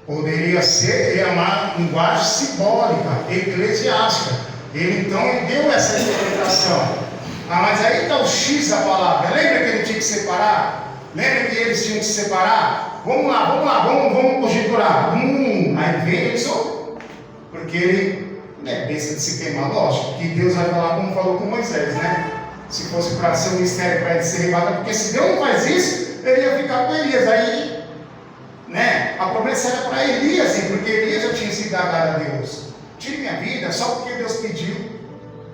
Poderia ser, ele uma linguagem simbólica, eclesiástica. Ele então deu essa interpretação. Mas aí está o X da palavra. Lembra que ele tinha que separar? Lembra que eles tinham que se separar? Vamos lá, vamos conjecturar. Aí vem ele porque ele é besta de se queimar, lógico. Que Deus vai falar como falou com Moisés, né? Se fosse para ser um mistério para ele ser arrebatado, porque se Deus não faz isso, ele ia ficar com Elias. Aí, né? A promessa era para Elias, porque Elias já tinha sido dado a Deus. Tire minha vida só porque Deus pediu.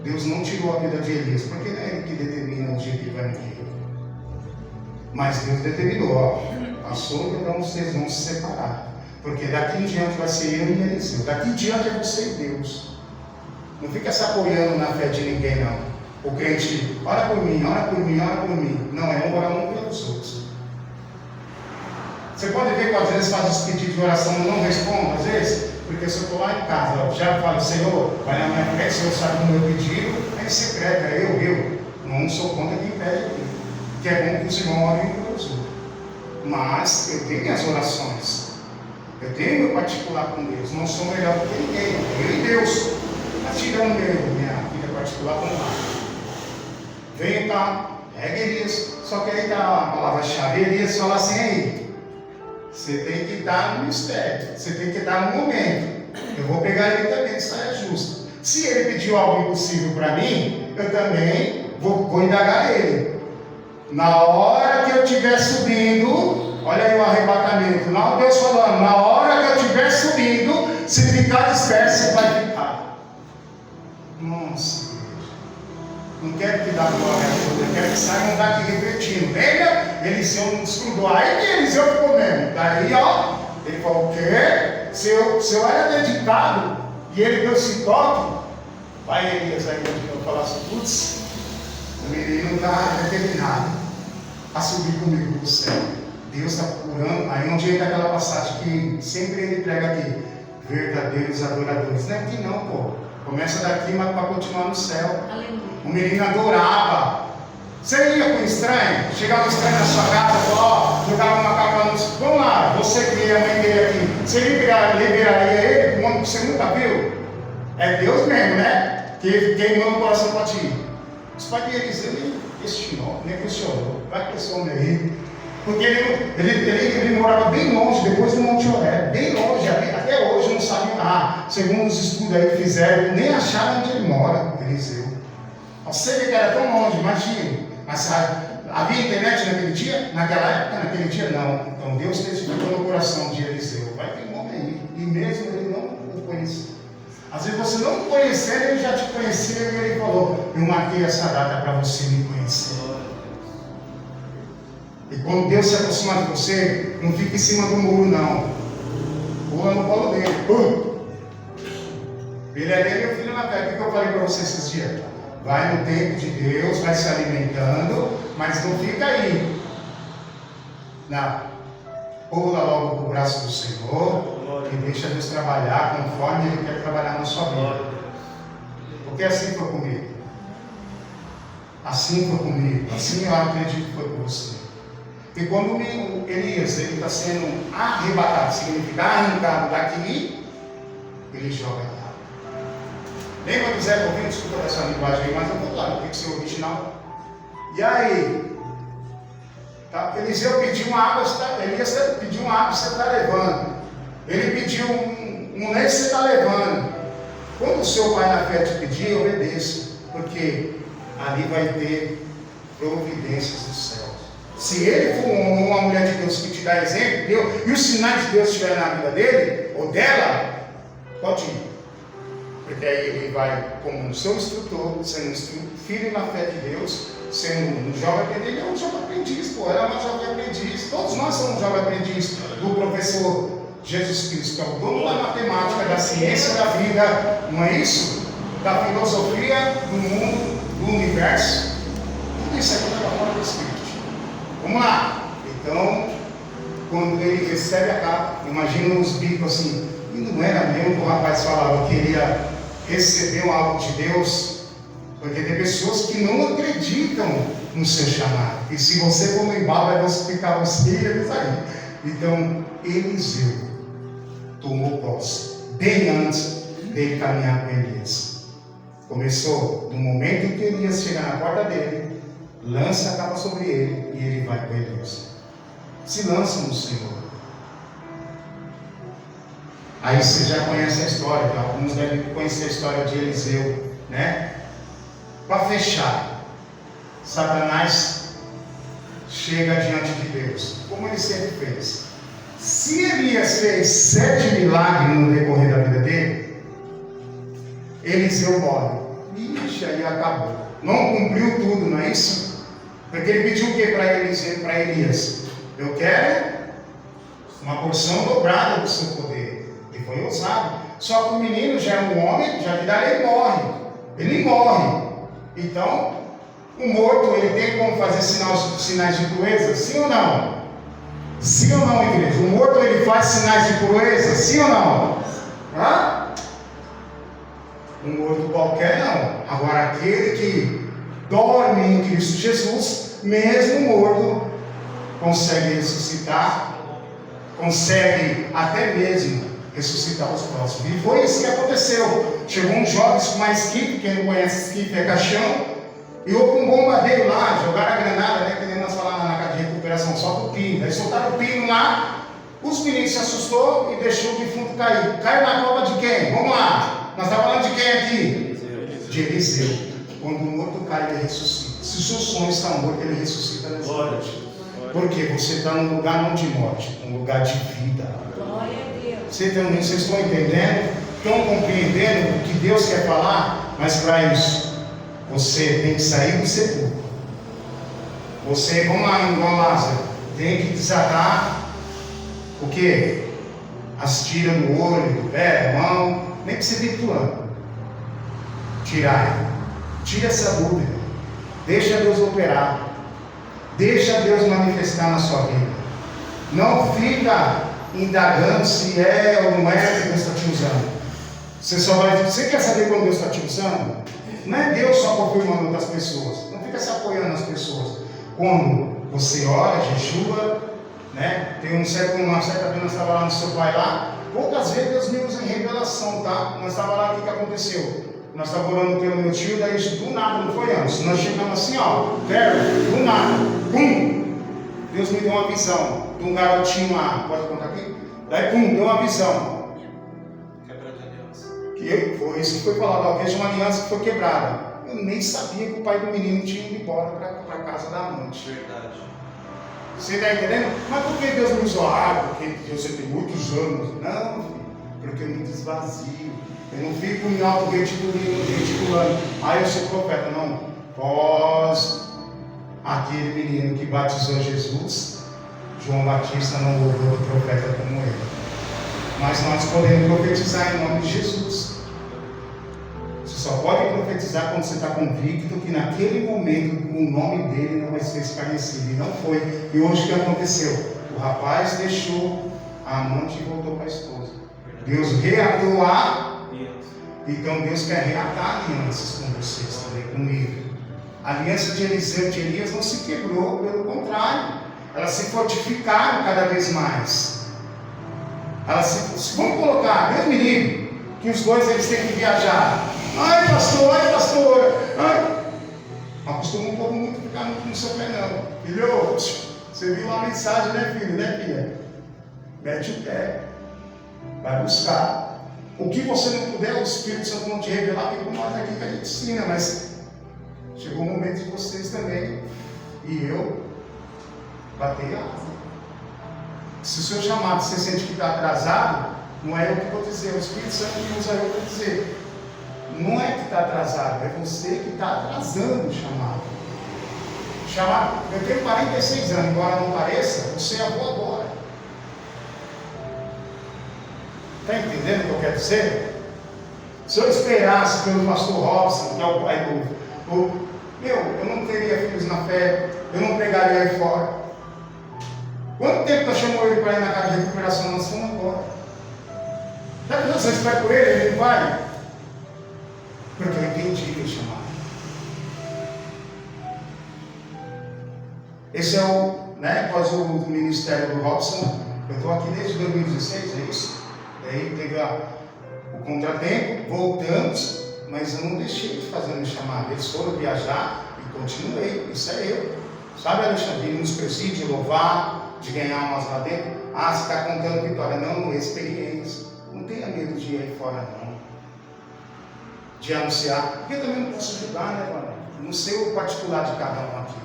Deus não tirou a vida de Elias, porque não é ele que determina o dia que ele vai morrer. Mas Deus determinou, ó, passou, então vocês vão se separar. Porque daqui em diante vai ser eu e Eliseu. Daqui em diante é você e Deus. Não fica se apoiando na fé de ninguém, não. O crente, ora por mim, ora por mim, ora por mim. Não, é um orar um pelos outros. Você pode ver que às vezes faz os pedidos de oração e não respondo, às vezes, porque se eu estou lá em casa, ó, já falo, Senhor, vai na minha frente, Senhor sabe o meu pedido, é em secreto, é eu. Não sou contra quem pede aqui. Que é bom que os irmãos orem um pelos outros. Mas eu tenho minhas orações. Eu tenho meu particular com Deus. Não sou melhor do que ninguém. Eu e Deus. Mas tirando minha vida particular com lá. Venho cá, pega Elias. Só que aí está a palavra-chave. Elias fala assim aí. Você tem que estar no mistério. Você tem que estar no momento. Eu vou pegar ele também, isso é justo. Se ele pediu algo impossível para mim, eu também vou indagar ele. Na hora que eu estiver subindo, olha aí o arrebatamento. Não, Deus falando, na hora que eu estiver subindo, se ficar disperso, você vai ficar. Nossa, não quero que dá glória a Deus, eu quero que saiam daqui refletindo. Lembra? Eliseu não desgrudou. Aí que Eliseu ficou mesmo. Daí, ó, ele falou: o quê? Se eu era dedicado e ele deu esse toque, vai Elias aí onde eu falasse, putz, o menino está determinado a subir comigo para o céu. Deus está procurando. Aí onde entra aquela passagem que sempre ele prega aqui: verdadeiros adoradores. Não é aqui não, pô. Começa daqui, mas para continuar no céu. O menino adorava. Você ia com estranho? Chegava um estranho na sua casa, ó, jogava uma capa no... Vamos lá, você que é a mãe dele aqui. Você liberaria ele com um homem que você nunca viu? É Deus mesmo, né? Que queimou o coração para ti. Os pais de Eliseu nem questionou. Vai que esse homem aí. Porque ele morava bem longe, depois do Monte Horebe, bem longe, até hoje não sabem. Segundo os estudos aí que fizeram, nem acharam onde ele mora, Eliseu. Você vê que era tão longe, imagina. Mas havia internet naquele dia? Naquela época, naquele dia não. Então Deus testificou no coração de Eliseu. Vai ter um homem aí. E mesmo ele não o conhecia. Às vezes você não conhecendo, ele já te conhecia e ele falou: eu marquei essa data para você me conhecer. E quando Deus se aproximar de você, não fica em cima do muro, não. Pula no colo dele. Ele é dele, meu filho na terra. O que eu falei para você esses dias? Vai no tempo de Deus, vai se alimentando, mas não fica aí. Não. Pula logo para o braço do Senhor e deixa Deus trabalhar conforme Ele quer trabalhar na sua vida. Porque assim foi comigo. Assim foi comigo. Assim eu acredito que foi com você. E quando o Elias está sendo arrebatado, significa arrancado daqui, ele joga lá. Lembra do Zé Povinho? Desculpa dessa linguagem aí, mas eu vou lá, não tem que ser original. E aí, tá? Eliseu pediu uma água, Elias pediu uma água, você está levando. Ele pediu um leite, você está levando. Quando o seu pai na fé te pedir, obedeça, porque ali vai ter providências do céu. Se ele for um homem ou uma mulher de Deus que te dá exemplo, Deus, e os sinais de Deus estiverem na vida dele ou dela, pode ir. Porque aí ele vai como um seu instrutor, sendo filho na fé de Deus, sendo um jovem aprendiz. Ele é um jovem aprendiz, pô, ela é uma jovem aprendiz. Todos nós somos jovem aprendiz do professor Jesus Cristo, que é o dono da matemática, da ciência da vida, não é isso? Da filosofia do mundo, do universo. Tudo isso aqui está fora do Espírito. Vamos lá. Então, quando ele recebe a capa, imagina os bicos assim, e não era mesmo que o rapaz falava, eu queria receber algo de Deus. Porque tem pessoas que não acreditam no seu chamado. E se você for no embalo, vai ficar você e eles aí. Então, Eliseu tomou posse, bem antes dele caminhar com Elias. Começou no momento em que Elias chega na porta dele, lança a capa sobre ele e ele vai com Elias. Se lança no Senhor. Aí você já conhece a história, tá? Alguns devem conhecer a história de Eliseu, né? Para fechar, Satanás chega diante de Deus, como ele sempre fez. Se Elias fez 7 milagres no decorrer da vida dele, Eliseu morre. Ixi, aí acabou. Não cumpriu tudo, não é isso? Porque ele pediu o que para Elias? Eu quero uma porção dobrada do seu poder. Ele foi ousado. Só que o menino já é um homem, já de idade ele morre. Ele morre. Então, o morto, ele tem como fazer sinais de proeza? Sim ou não? Sim ou não, igreja? O morto, ele faz sinais de proeza? Sim ou não? Hã? Um morto qualquer, não. Agora, aquele que dorme em Cristo Jesus, mesmo morto, consegue ressuscitar, consegue até mesmo ressuscitar os próximos. E foi isso que aconteceu. Chegou um jovem com uma esquife, quem não conhece esquife é caixão, e houve um bombardeio lá, jogaram a granada, né, que nem nós falamos na casa de recuperação, só com o pino. Aí soltaram o pino lá, os meninos se assustou e deixou o defunto cair. Caiu na cova de quem? Vamos lá. Nós estamos falando de quem aqui? De Eliseu. Quando o morto cai, ele ressuscita. Se o seu sonho está morto, ele ressuscita nessa noite. Porque você está num lugar não de morte, um lugar de vida. Vocês estão entendendo? Estão compreendendo o que Deus quer falar? Mas para isso, você tem que sair do sepulcro. Você, vamos lá, igual Lázaro, tem que desatar o quê? As tiras no olho, do pé, da mão, nem que você virtuando. Tirar. Tira essa dúvida. Deixa Deus operar. Deixa Deus manifestar na sua vida. Não fica indagando se é ou não é que Deus está te usando. Você quer saber quando Deus está te usando? Não é Deus só confirmando outras pessoas. Não fica se apoiando nas pessoas. Quando você ora, jejua, né? Tem uma certa vez nós estávamos lá no seu pai lá. Poucas vezes Deus me usa em revelação, tá? Nós estávamos lá, o que aconteceu? Nós estávamos orando pelo meu tio, daí do nada, não foi antes. Nós chegamos assim, ó, perto, do nada, pum! Deus me deu uma visão de um garotinho lá, pode contar aqui? Daí, pum, deu uma visão. Quebra de aliança. Que foi isso que foi falado, ó, veja uma aliança que foi quebrada. Eu nem sabia que o pai do menino tinha ido embora para a casa da amante. Verdade. Você está entendendo? Mas por que Deus me usou? Porque Deus tem muitos anos. Não, filho, porque eu me desvazio. Eu não fico me auto-reticulando. Eu sou profeta. Não. Após aquele menino que batizou Jesus, João Batista não louvou o profeta como ele. Mas nós podemos profetizar em nome de Jesus. Você só pode profetizar quando você está convicto que naquele momento o nome dele não vai ser escarnecido. E não foi. E hoje o que aconteceu? O rapaz deixou a amante e voltou para a esposa. Deus reatou a... Então Deus quer reatar alianças com vocês também, comigo. A aliança de Eliseu e de Elias não se quebrou, pelo contrário. Elas se fortificaram cada vez mais. Vamos colocar, Deus me livre, que os dois eles têm que viajar. Ai pastor, ai. Acostuma um pouco muito ficar no seu pé não. Filho, você viu a mensagem, né filho, né filha? Mete o pé. Vai buscar. O que você não puder, o Espírito Santo não te revelar, tem como nós aqui que a gente ensina, mas chegou o momento de vocês também e eu bater a asa. Se o seu chamado você sente que está atrasado, não é eu que vou dizer, o Espírito Santo me usa eu para dizer. Não é que está atrasado, é você que está atrasando o chamado. Eu tenho 46 anos, embora não pareça, você é avô agora. Está entendendo o que eu quero dizer? Se eu esperasse pelo pastor Robson, que é o pai eu não teria filhos na fé, eu não pegaria ele fora. Quanto tempo nós chamamos ele para ir na casa de recuperação? Nós fomos agora. Sabe que você espera por ele, ele não vai? Porque eu entendi que ele chamava. Esse é o, né, após o ministério do Robson, eu estou aqui desde 2016, é isso? Daí teve o contratempo, voltamos, mas eu não deixei de fazer o chamado. Eles foram viajar e continuei, isso é eu. Sabe, Alexandre, ir nos presídios, louvar, de ganhar umas lá dentro? Ah, você está contando vitória. Não, experiência. Não tenha medo de ir aí fora, não. De anunciar. Porque eu também não posso ajudar, né, mano? Não sei o particular de cada um aqui.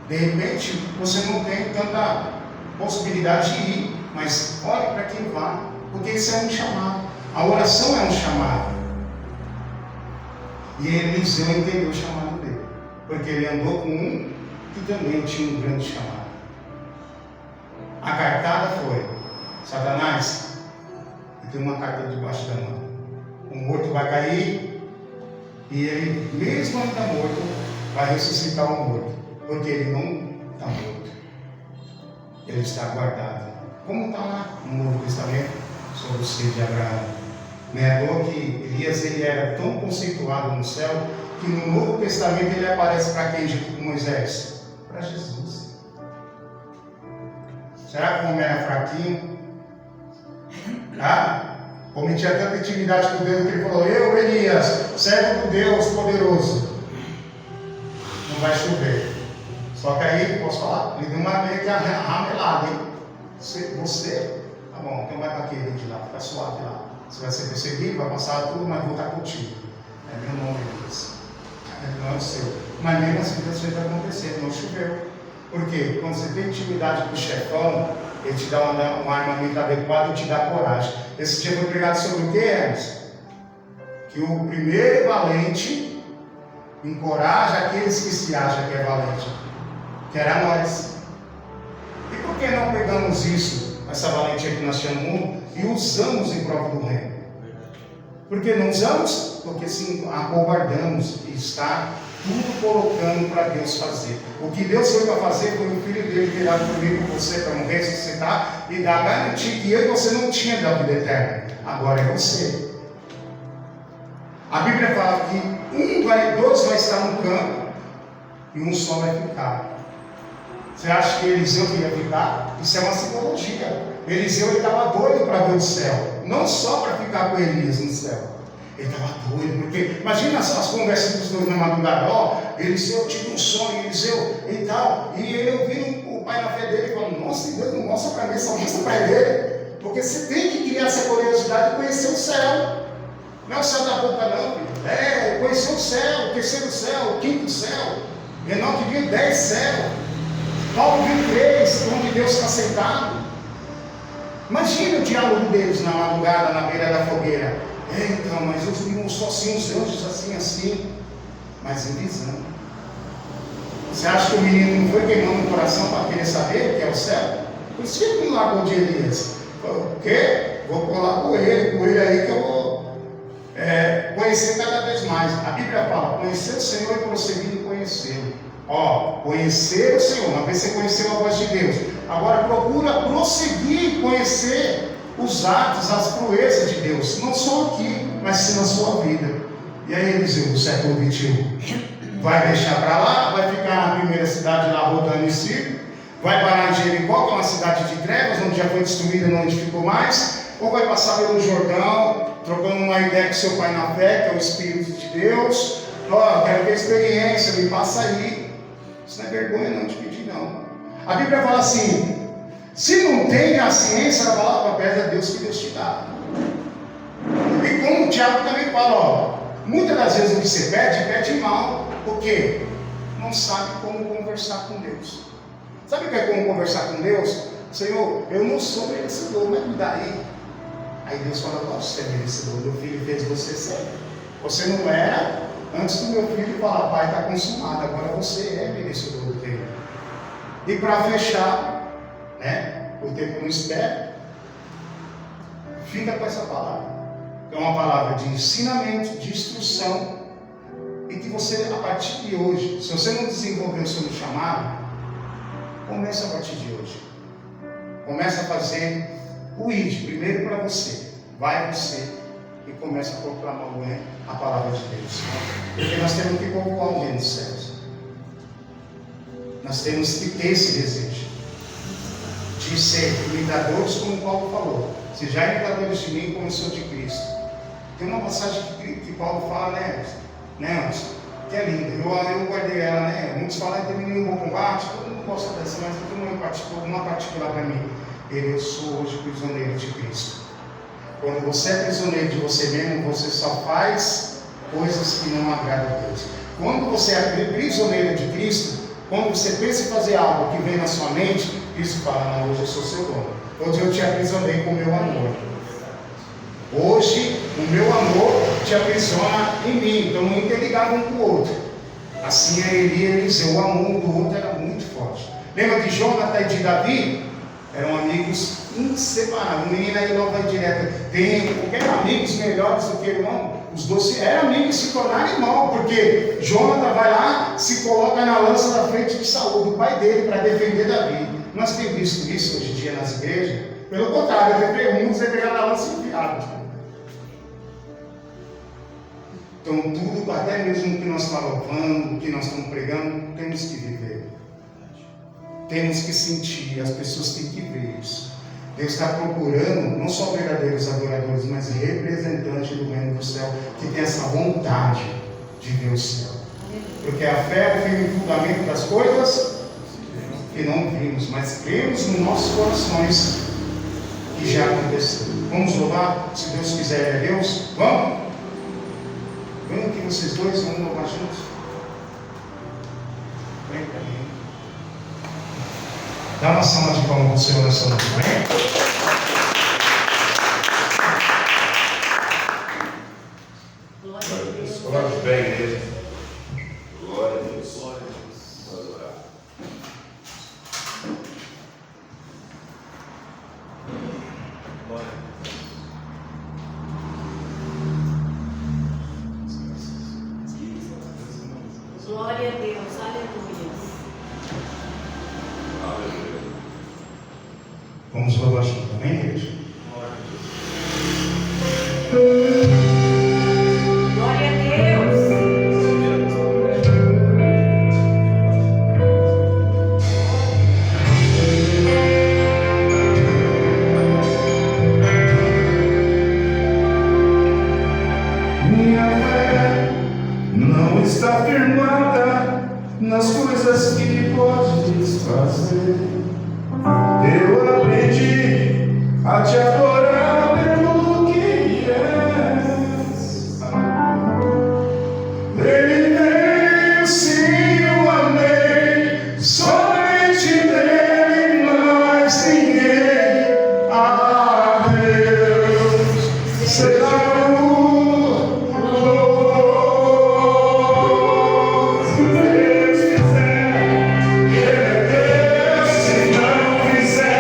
De repente, você não tem tanta possibilidade de ir, mas olhe para quem vai, porque isso é um chamado. A oração é um chamado. E Eliseu entendeu o chamado dele, porque ele andou com um que também tinha um grande chamado. A cartada foi: Satanás, eu tenho uma carta debaixo da mão. O morto vai cair e ele, mesmo ainda morto, vai ressuscitar o morto, porque ele não está morto, ele está guardado. Como está lá no Novo Testamento sobre o ser de Abraão. Não é à toa que Elias ele era tão conceituado no céu que no Novo Testamento ele aparece para quem junto com Moisés? Para Jesus. Será que o homem era fraquinho? Ah? O homem tinha tanta intimidade com Deus que ele falou: eu, Elias, servo de Deus poderoso, não vai chover. Só que aí, posso falar? Ele deu uma meio que ramelada, hein? Você, tá bom, então vai para aquele de lá, fica suave lá. Você vai ser perseguido, vai passar tudo, mas vou estar contigo. É meu nome, Elias. Não é o seu. Mas mesmo assim, Deus fez acontecer, não choveu. Por quê? Quando você tem intimidade com o chefão, ele te dá um armamento adequado e te dá coragem. Esse dia foi pregado sobre o que, Hermes? Que o primeiro valente encoraja aqueles que se acham que é valente, que era nós. E por que não pegamos isso, essa valentia que nós temos no mundo, e usamos em prol do reino? Por que não usamos? Porque sim, acovardamos e está tudo colocando para Deus fazer. O que Deus foi para fazer foi o Filho dele virado comigo com você para morrer, ressuscitar e dar garantia que eu e você não tinha da vida eterna. Agora é você. A Bíblia fala que dois vai estar no campo e um só vai ficar. Você acha que Eliseu queria ficar? Isso é uma simbologia. Eliseu estava doido para ver o céu, não só para ficar com Elias no céu. Ele estava doido, porque imagina as conversas dos dois na madrugada. Ó, Eliseu tive um sonho, Eliseu e tal. E ele ouvindo o pai na fé dele, falando: nossa, Deus não mostra para mim, só mostra para ele. Porque você tem que criar essa curiosidade de conhecer o céu. Não é o céu da boca, não, filho. É conhecer o céu, o terceiro céu, o quinto céu. Enoque viu 10 céus. Paulo viu 3, onde Deus está sentado. Imagina o diálogo deles na madrugada, na beira da fogueira. Então, mas eu vi só assim, os anjos assim, mas em visão. Você acha que o menino não foi queimando o coração para querer saber o que é o céu? Por isso que ele não largou de Elias. Falou: o quê? Vou colar com ele aí que eu vou conhecer cada vez mais. A Bíblia fala: conhecer o Senhor e prosseguir em conhecê-lo. Ó, conhecer o Senhor, uma vez você conheceu a voz de Deus, agora procura prosseguir e conhecer os atos, as proezas de Deus, não só aqui, mas sim na sua vida. E aí, Eliseu, do século XXI, vai deixar para lá, vai ficar na primeira cidade lá rodando em círculo, vai parar em Jericó, que é uma cidade de trevas, onde já foi destruída, não edificou mais, ou vai passar pelo Jordão, trocando uma ideia com seu pai na fé, que é o Espírito de Deus. Ó, quero ter experiência, me passa aí. Isso não é vergonha não de pedir, não. A Bíblia fala assim: se não tem a ciência da palavra, pede a Deus que Deus te dá. E como o Tiago também fala, ó, muitas das vezes o que você pede mal. Por quê? Não sabe como conversar com Deus. Sabe o que é como conversar com Deus? Senhor, eu não sou merecedor, mas me dá aí. Aí Deus fala: você é merecedor, meu filho fez você ser. Você não era antes do meu filho falar: pai, está consumado, agora você é merecedor do reino. E para fechar, né, o tempo não espera, fica com essa palavra. É uma palavra de ensinamento, de instrução, e que você, a partir de hoje, se você não desenvolver o seu chamado, comece a partir de hoje. Comece a fazer o ID, primeiro para você. Vai você e comece a proclamar a palavra de Deus. Porque nós temos que povoar o reino dos céus. Nós temos que ter esse desejo de ser imitadores, como Paulo falou. Sejam imitadores de mim como eu sou de Cristo. Tem uma passagem que Paulo fala, né, que é linda. Eu guardei ela, né? Muitos falam que terminei um bom combate, todo mundo gosta dessa, mas eu tenho uma particular para mim. Eu sou hoje prisioneiro de Cristo. Quando você é prisioneiro de você mesmo, você só faz coisas que não agradam a Deus. Quando você é prisioneiro de Cristo, quando você pensa em fazer algo que vem na sua mente, Cristo fala, não, hoje eu sou seu dono. Hoje eu te aprisionei com o meu amor. Hoje o meu amor te aprisiona em mim. Então não interligado um com o outro. Assim é Eli e Eliseu. O amor um do outro era muito forte. Lembra de Jonathan e de Davi? Eram amigos inseparáveis. O menino aí não vai direto. Tem qualquer amigos melhores do que irmão. Os dois eram amigos e se tornaram irmãos. Porque Jonathan vai lá, se coloca na lança da frente de Saul, do pai dele, para defender Davi. Nós temos visto isso hoje em dia nas igrejas. Pelo contrário, uns é pegar na lança e enviado. Então tudo, até mesmo o que nós estamos louvando, o que nós estamos pregando, temos que viver. Temos que sentir, as pessoas têm que ver isso. Deus está procurando não só verdadeiros adoradores, mas representantes do reino do céu, que tem essa vontade de ver o céu. Porque a fé é o firme fundamento das coisas que não vimos, mas cremos nos nossos corações que já aconteceu. Vamos louvar? Se Deus quiser, é Deus. Vamos? Vem aqui vocês dois, vamos louvar juntos. Vem para mim. Dá uma salva de palmas para o Senhor nessa noite, vem. Coloque de pé, igreja. Glória a Deus. Vamos orar. Glória a Deus, aleluia. Vamos louvar junto, amém, igreja? Glória a Deus. Minha fé não está firmada nas coisas que podes fazer. Eu aprendi a te adorar pelo que és. Ele veio, sim, eu amei. Somente nele, mais ninguém. Ah, Deus, será Deus, se não fizer,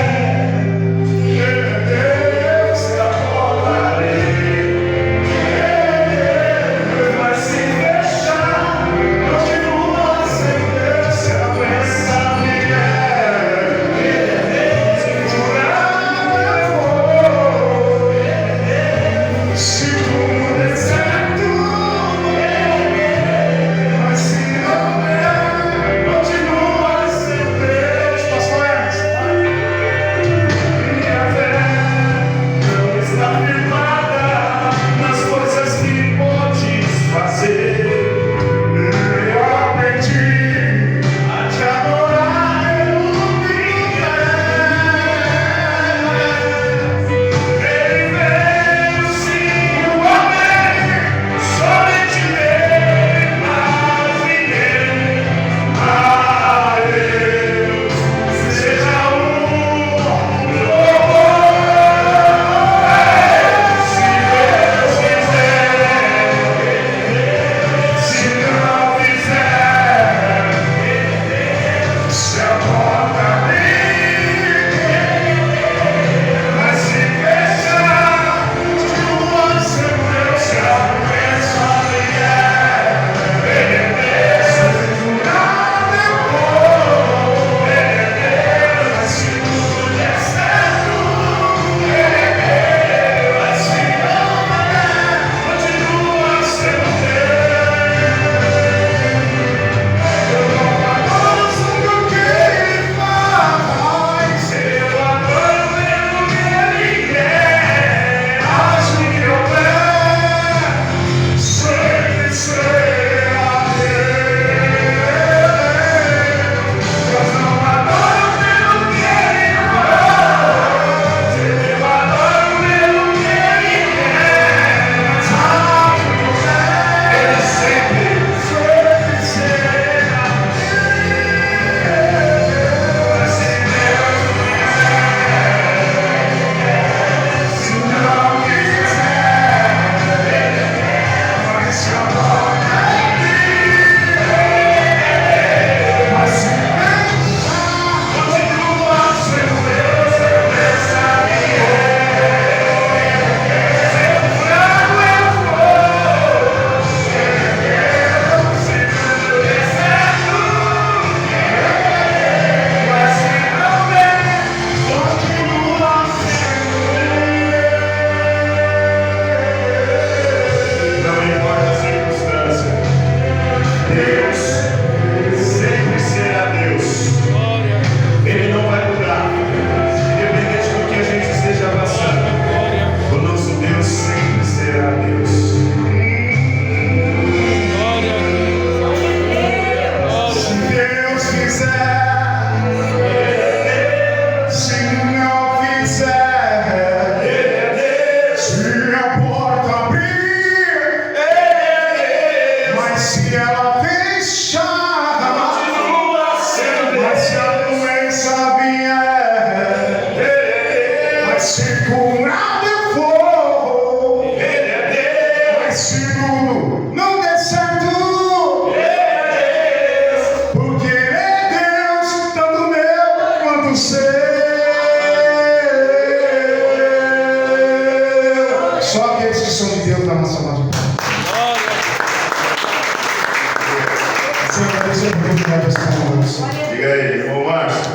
Márcio. Diga aí, irmão Márcio.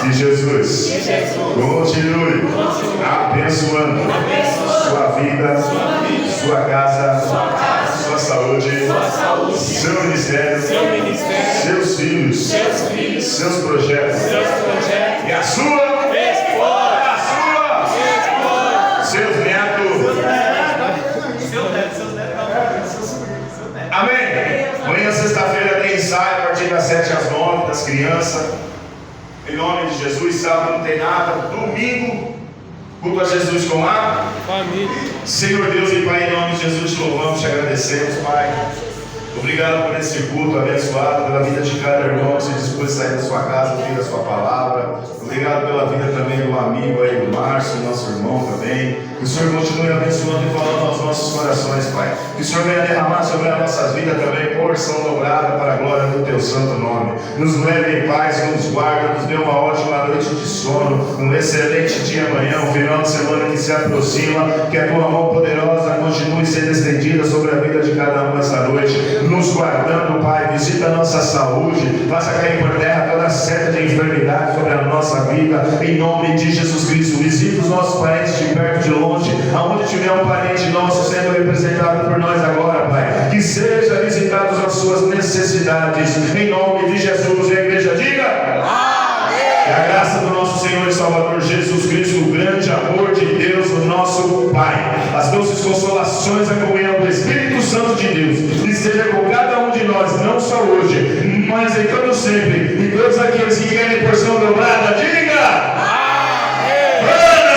Que Jesus continue abençoando sua vida, sua casa, sua saúde, seu ministério, seus filhos, seus projetos e a sua, seus netos. Amém. Amanhã, sexta-feira, tem ensaio a partir das 7 às 9 das crianças. Em nome de Jesus. Sábado não tem nada. Domingo, culto a Jesus com a família. Senhor Deus e Pai, em nome de Jesus, te louvamos, te agradecemos, Pai. Obrigado por esse culto abençoado, pela vida de cada irmão que se dispôs a sair da sua casa, ouvir a sua palavra. Obrigado pela vida também do amigo aí, do Márcio, nosso irmão também. Que o Senhor continue abençoando e falando aos nossos corações, Pai. Que o Senhor venha derramar sobre as nossas vidas também porção dobrada para a glória do Teu santo nome. Nos leve em paz, nos guarde, nos dê uma ótima noite de sono, um excelente dia amanhã, um final de semana que se aproxima. Que a Tua mão poderosa continue sendo estendida sobre a vida de cada um essa noite, nos guardando, Pai. Visita a nossa saúde, faça cair por terra toda seta de enfermidade sobre a nossa vida, em nome de Jesus Cristo. Visita os nossos parentes de perto e de longe, aonde tiver um parente nosso sendo representado por nós agora, Pai, que seja visitados as suas necessidades, em nome de Jesus. E a igreja diga amém. Que a graça do nosso Senhor e Salvador Jesus Cristo, o grande amor de Deus, o nosso Pai, as doces consolações, a comunhão do Espírito Santo de Deus, esteja com cada um de nós, não só hoje, mas em todo sempre. E todos aqueles que querem porção dobrada, diga